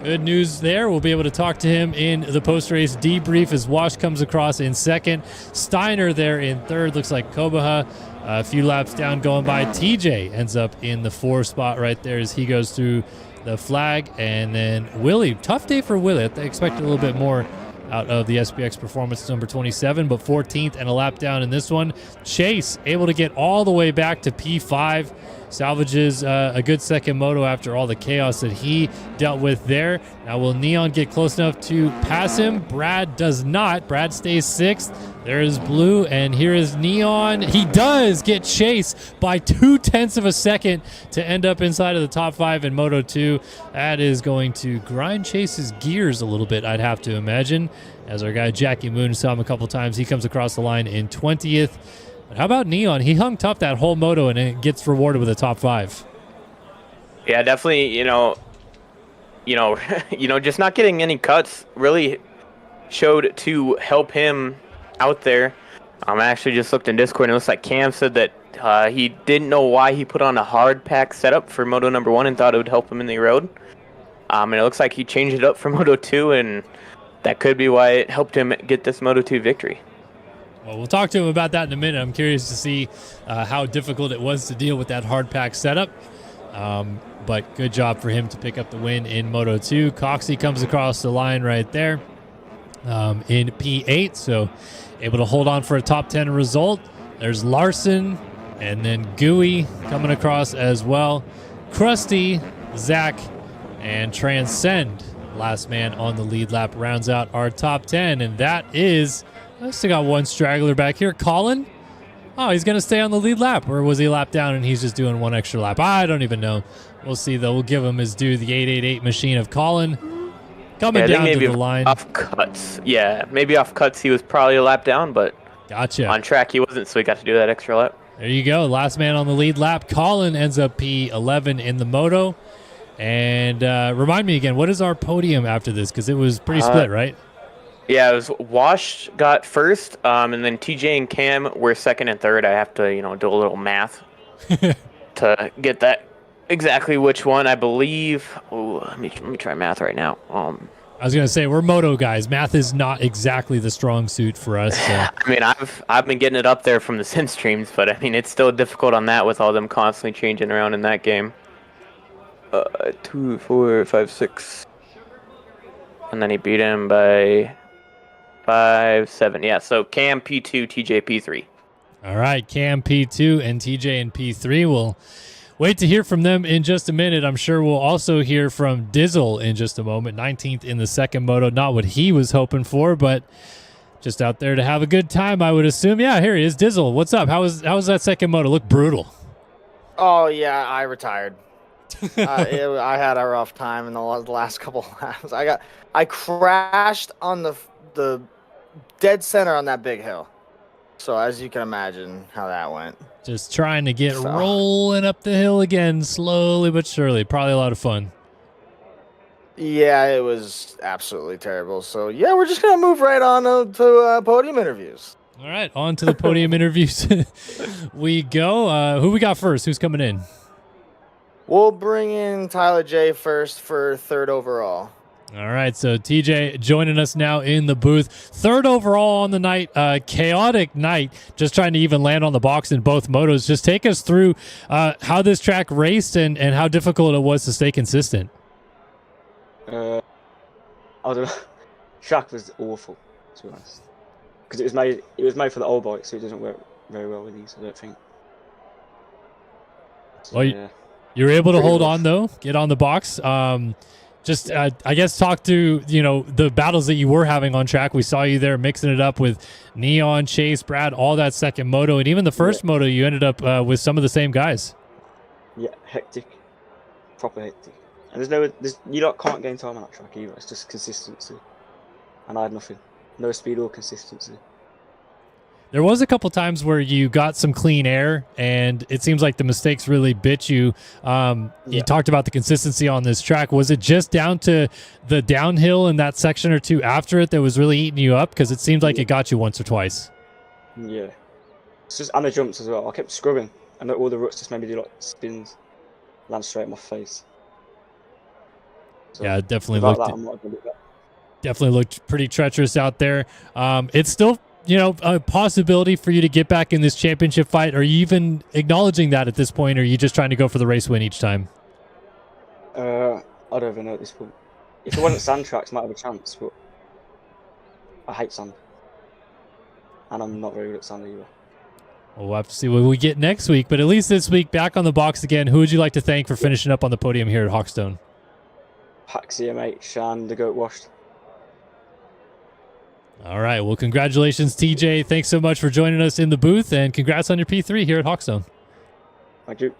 Good news there. We'll be able to talk to him in the post-race debrief as Wash comes across in second. Steiner there in third. Looks like Kobaha a few laps down going by. TJ ends up in the 4 spot right there as he goes through the flag. And then Willie, tough day for Willie. I expected a little bit more out of the SBX Performance number 27, but 14th and a lap down in this one. Chase able to get all the way back to P5. Salvages a good second moto after all the chaos that he dealt with there. Now, will Neon get close enough to pass him? Brad does not. Brad stays 6th. There is Blue, and here is Neon. He does get chased by 0.2 of a second to end up inside of the top 5 in Moto 2. That is going to grind Chase's gears a little bit, I'd have to imagine. As our guy Jackie Moon saw him a couple times, he comes across the line in 20th. But how about Neon? He hung tough that whole moto and it gets rewarded with a top 5. Yeah, definitely. Just not getting any cuts really showed to help him out there. I actually just looked in Discord and it looks like Cam said that he didn't know why he put on a hard pack setup for Moto number 1 and thought it would help him in the road. And it looks like he changed it up for Moto 2, and that could be why it helped him get this Moto 2 victory. Well, we'll talk to him about that in a minute. I'm curious to see how difficult it was to deal with that hard pack setup. But good job for him to pick up the win in Moto 2. Coxie comes across the line right there in P8, so able to hold on for a top 10 result. There's Larson, and then Gooey coming across as well. Krusty, Zach, and Transcend, last man on the lead lap, rounds out our top 10, and that is, I still got one straggler back here. Colin? Oh, he's going to stay on the lead lap, or was he lapped down and he's just doing one extra lap? I don't even know. We'll see, though. We'll give him his due. The 888 machine of Colin coming down to the line. Off cuts. Yeah, maybe off cuts he was probably a lap down, but gotcha. On track he wasn't, so he got to do that extra lap. There you go. Last man on the lead lap. Colin ends up P11 in the moto. And remind me again, what is our podium after this? Because it was pretty split, right? Yeah, it was Wash got first, and then TJ and Cam were second and third. I have to, do a little math to get that exactly which one. I believe. Oh, let me try math right now. I was gonna say we're moto guys. Math is not exactly the strong suit for us. So. I mean, I've been getting it up there from the sim streams, but I mean it's still difficult on that with all them constantly changing around in that game. 2, 4, 5, 6, and then he beat him by 5, 7. Yeah, so Cam P2, TJ P3. All right, Cam P2 and TJ in P3. We'll wait to hear from them in just a minute. I'm sure we'll also hear from Dizzle in just a moment. 19th in the second moto. Not what he was hoping for, but just out there to have a good time, I would assume. Yeah, here he is. Dizzle, what's up? How was that second moto? Looked brutal. Oh, yeah, I retired. I had a rough time in the last couple laps. I crashed on the dead center on that big hill. So as you can imagine how that went. Just trying to get rolling up the hill again, slowly but surely. Probably a lot of fun. Yeah, it was absolutely terrible. So yeah, we're just gonna move right on to podium interviews. All right, on to the podium interviews we go. Who we got first? Who's coming in? We'll bring in Tyler J first for third overall. All right, so TJ joining us now in the booth. Third overall on the night, chaotic night, just trying to even land on the box in both motos. Just take us through how this track raced and how difficult it was to stay consistent. I don't know. Track was awful, to be honest, because it was made for the old bike, so it doesn't work very well with these, I don't think. So, well, yeah. You were able to hold on though, get on the box. Just, I guess, talk to, the battles that you were having on track. We saw you there mixing it up with Neon, Chase, Brad, all that second moto. And even the first moto, you ended up with some of the same guys. Yeah, hectic. Proper hectic. And you can't gain time on that track either. It's just consistency. And I had nothing. No speed or consistency. There was a couple times where you got some clean air, and it seems like the mistakes really bit you. You talked about the consistency on this track. Was it just down to the downhill in that section or two after it that was really eating you up? Because it seemed like it got you once or twice. Yeah. It's just, and the jumps as well. I kept scrubbing, and all the ruts just made me do like spins, land straight in my face. So yeah, it definitely looked pretty treacherous out there. It's still, a possibility for you to get back in this championship fight. Are you even acknowledging that at this point, or are you just trying to go for the race win each time? I don't even know at this point. If it wasn't sand tracks, I might have a chance, but I hate sand. And I'm not very good at sand either. Well, we'll have to see what we get next week, but at least this week, back on the box again. Who would you like to thank for finishing up on the podium here at Hawkstone? Pax AOMX and the Goat Washed. All right. Well, congratulations, TJ. Thanks so much for joining us in the booth, and congrats on your P3 here at Hawkstone. Thank you.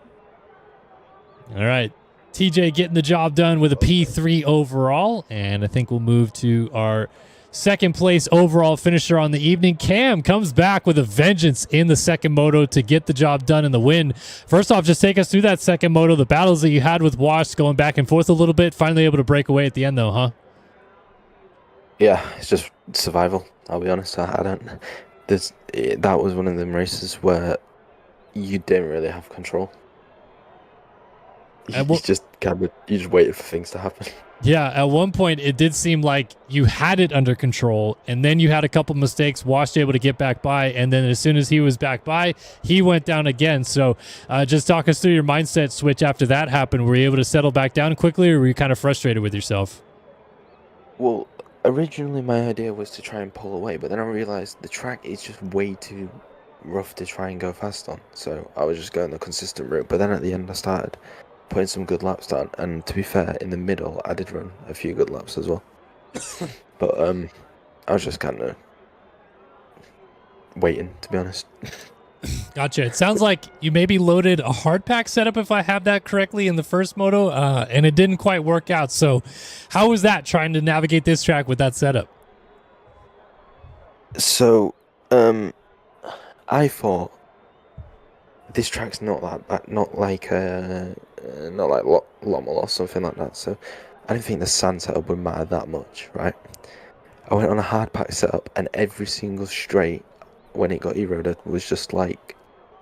All right. TJ getting the job done with a P3 overall, and I think we'll move to our second place overall finisher on the evening. Cam comes back with a vengeance in the second moto to get the job done in the win. First off, just take us through that second moto, the battles that you had with Wash going back and forth a little bit, finally able to break away at the end though, huh? Yeah, it's just survival. I'll be honest. I don't. That was one of them races where you didn't really have control. You just waited for things to happen. Yeah, at one point it did seem like you had it under control, and then you had a couple mistakes. Wash able to get back by, and then as soon as he was back by, he went down again. So just talk us through your mindset switch after that happened. Were you able to settle back down quickly, or were you kind of frustrated with yourself? Well, originally my idea was to try and pull away, but then I realized the track is just way too rough to try and go fast on. So I was just going the consistent route. But then at the end I started putting some good laps down, and to be fair, in the middle I did run a few good laps as well. But I was just kind of waiting, to be honest. Gotcha. It sounds like you maybe loaded a hard pack setup, if I have that correctly, in the first moto, and it didn't quite work out. So how was that, trying to navigate this track with that setup? So I thought this track's not that bad, not like Lommel or something like that. So I didn't think the sand setup would matter that much, right? I went on a hard pack setup, and every single straight when it got eroded was just like,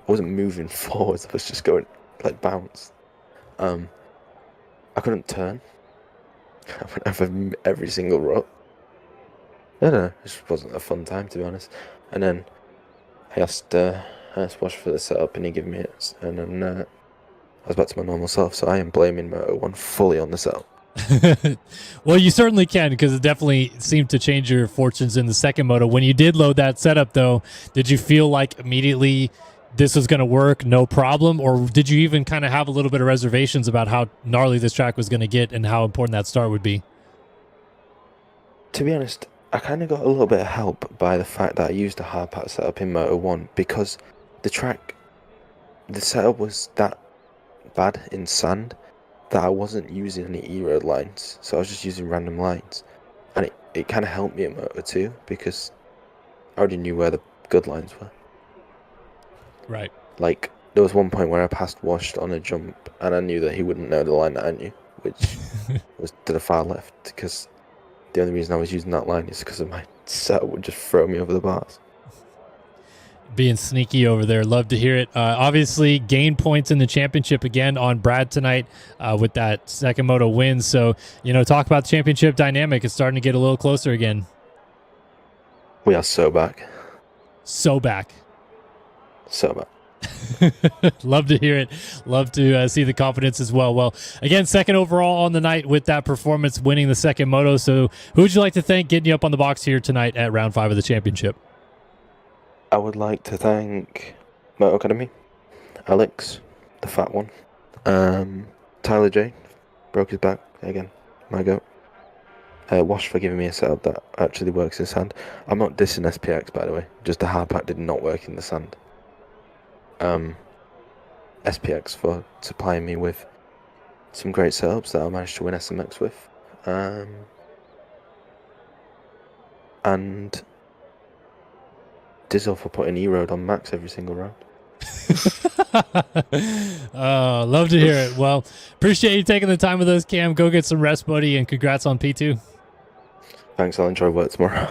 I wasn't moving forwards, I was just going like bounce. I couldn't turn. I went over every single rut. I don't know, it just wasn't a fun time, to be honest. And then I asked Wash for the setup, and he gave me it, and then I was back to my normal self. So I am blaming Moto 1 fully on the setup. Well, you certainly can, because it definitely seemed to change your fortunes in the second moto. When you did load that setup, though, did you feel like immediately this was going to work, no problem, or did you even kind of have a little bit of reservations about how gnarly this track was going to get and how important that start would be? To be honest, I kind of got a little bit of help by the fact that I used a hard pack setup in Moto 1, because the setup was that bad in sand that I wasn't using any E-road lines, so I was just using random lines, and it kind of helped me at Moto 2 because I already knew where the good lines were. Right. Like, there was one point where I passed Washed on a jump, and I knew that he wouldn't know the line that I knew, which was to the far left, because the only reason I was using that line is because of my setup would just throw me over the bars. Being sneaky over there. Love to hear it. Obviously, gain points in the championship again on Brad tonight with that second moto win. So, talk about the championship dynamic. It's starting to get a little closer again. We are so back. So back. So back. Love to hear it. Love to see the confidence as well. Well, again, second overall on the night with that performance, winning the second moto. So who would you like to thank getting you up on the box here tonight at round 5 of the championship? I would like to thank Moto Academy, Alex, the fat one, Tyler J, broke his back again, my goat. Wash for giving me a setup that actually works in sand. I'm not dissing SPX, by the way, just the hard pack did not work in the sand. SPX for supplying me with some great setups that I managed to win SMX with. And Dizzle for putting E-Road on max every single round. Love to hear it. Well, appreciate you taking the time with us, Cam. Go get some rest, buddy, and congrats on P2. Thanks, I'll enjoy work tomorrow.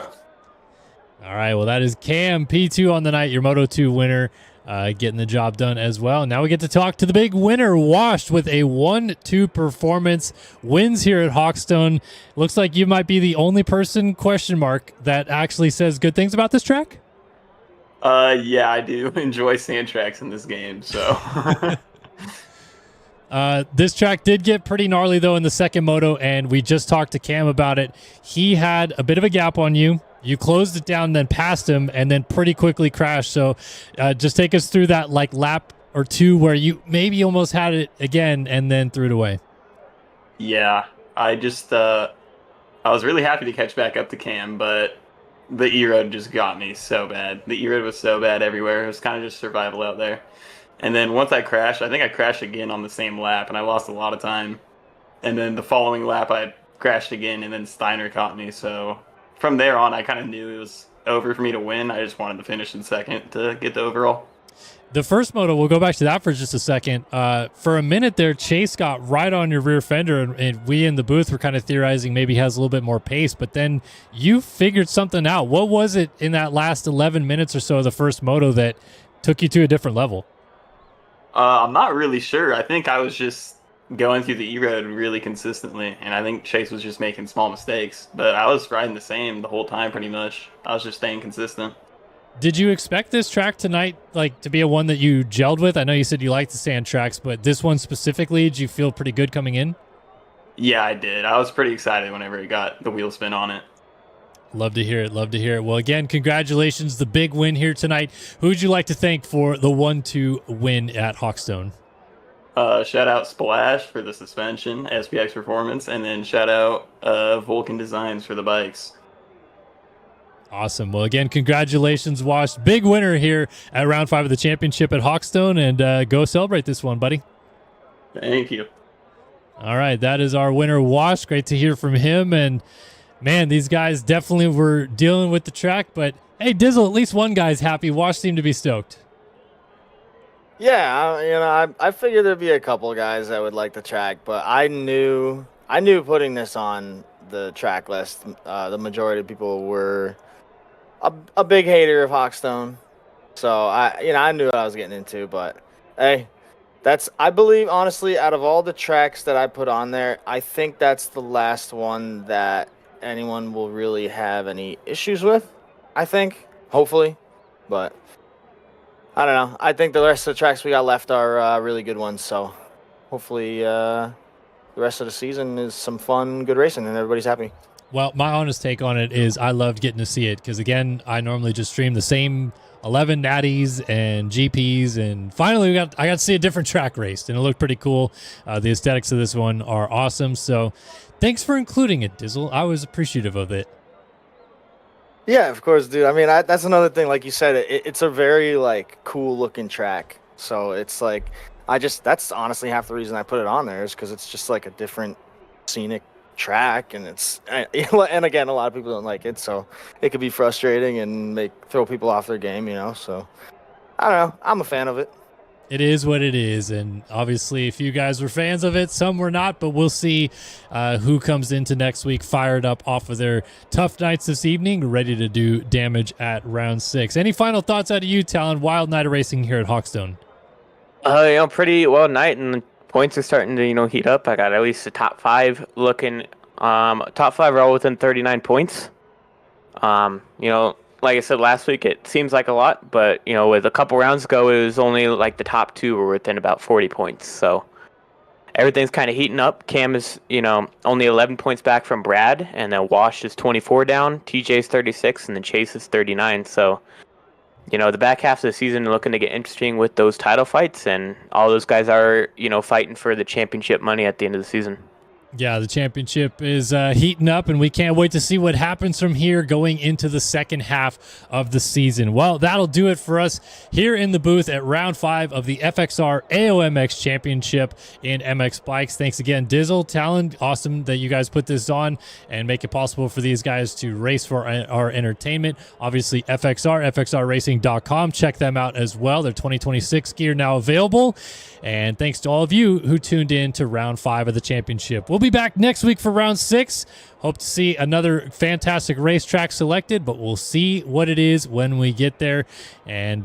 All right, well, that is Cam, P2 on the night, your Moto 2 winner, getting the job done as well. Now we get to talk to the big winner, Washed, with a 1-2 performance, wins here at Hawkstone. Looks like you might be the only person, that actually says good things about this track? Yeah, I do enjoy sand tracks in this game, so. This track did get pretty gnarly, though, in the second moto, and we just talked to Cam about it. He had a bit of a gap on you. You closed it down, then passed him, and then pretty quickly crashed. So just take us through that lap or two where you maybe almost had it again and then threw it away. Yeah, I just I was really happy to catch back up to Cam, but the E-Road just got me so bad. The E-Road was so bad everywhere. It was kind of just survival out there. And then once I crashed, I think I crashed again on the same lap, and I lost a lot of time. And then the following lap, I crashed again, and then Steiner caught me. So from there on, I kind of knew it was over for me to win. I just wanted to finish in second to get the overall. The first moto, we'll go back to that for just a second. For a minute there, Chase got right on your rear fender, and we in the booth were kind of theorizing maybe he has a little bit more pace, but then you figured something out. What was it in that last 11 minutes or so of the first moto that took you to a different level? I'm not really sure. I think I was just going through the E-Road really consistently, and I think Chase was just making small mistakes, but I was riding the same the whole time pretty much. I was just staying consistent. Did you expect this track tonight, like, to be a one that you gelled with? I know you said you like the sand tracks, but this one specifically, did you feel pretty good coming in? Yeah, I did. I was pretty excited whenever it got the wheel spin on it. Love to hear it. Love to hear it. Well, again, congratulations. The big win here tonight. Who would you like to thank for the 1-2 win at Hawkstone? Shout out Splash for the suspension, SPX Performance, and then shout out Vulcan Designs for the bikes. Awesome. Well, again, congratulations, Wash. Big winner here at round 5 of the championship at Hawkstone, and go celebrate this one, buddy. Thank you. All right, that is our winner, Wash. Great to hear from him. And, man, these guys definitely were dealing with the track. But, hey, Dizzle, at least one guy's happy. Wash seemed to be stoked. Yeah, I figured there'd be a couple of guys that would like the track, but I knew putting this on the track list, the majority of people were a big hater of Hawkstone, so I knew what I was getting into. But hey, I believe honestly, out of all the tracks that I put on there, I think that's the last one that anyone will really have any issues with. I think, hopefully, but I don't know. I think the rest of the tracks we got left are really good ones, so hopefully the rest of the season is some fun, good racing, and everybody's happy. Well, my honest take on it is I loved getting to see it because, again, I normally just stream the same 11 natties and GPs, and finally I got to see a different track raced, and it looked pretty cool. The aesthetics of this one are awesome, so thanks for including it, Dizzle. I was appreciative of it. Yeah, of course, dude. I mean, that's another thing. Like you said, it's a very cool looking track. So it's like that's honestly half the reason I put it on there is because it's just like a different scenic track, and and again, a lot of people don't like it, so it could be frustrating and throw people off their game. So I don't know. I'm a fan of it. It is what it is, and obviously if you guys were fans of it, some were not, but we'll see who comes into next week fired up off of their tough nights this evening, ready to do damage at round 6. Any final thoughts out of you, Talon? Wild night of racing here at Hawkstone. Pretty well night, and the points are starting to heat up. I got at least the top 5 looking. Top 5 are all within 39 points. Like I said last week, it seems like a lot, but with a couple rounds ago, it was only like the top 2 were within about 40 points. So everything's kind of heating up. Cam is only 11 points back from Brad, and then Wash is 24 down. TJ's 36, and then Chase is 39. So the back half of the season looking to get interesting with those title fights, and all those guys are fighting for the championship money at the end of the season. Yeah, the championship is heating up, and we can't wait to see what happens from here going into the second half of the season. Well, that'll do it for us here in the booth at round 5 of the FXR AOMX Championship in MX Bikes. Thanks again, Dizzle, Talon. Awesome that you guys put this on and make it possible for these guys to race for our entertainment. Obviously, FXR, FXRRacing.com. Check them out as well. Their 2026 gear now available. And thanks to all of you who tuned in to round 5 of the championship. We'll be back next week for round 6. Hope to see another fantastic racetrack selected, but we'll see what it is when we get there. And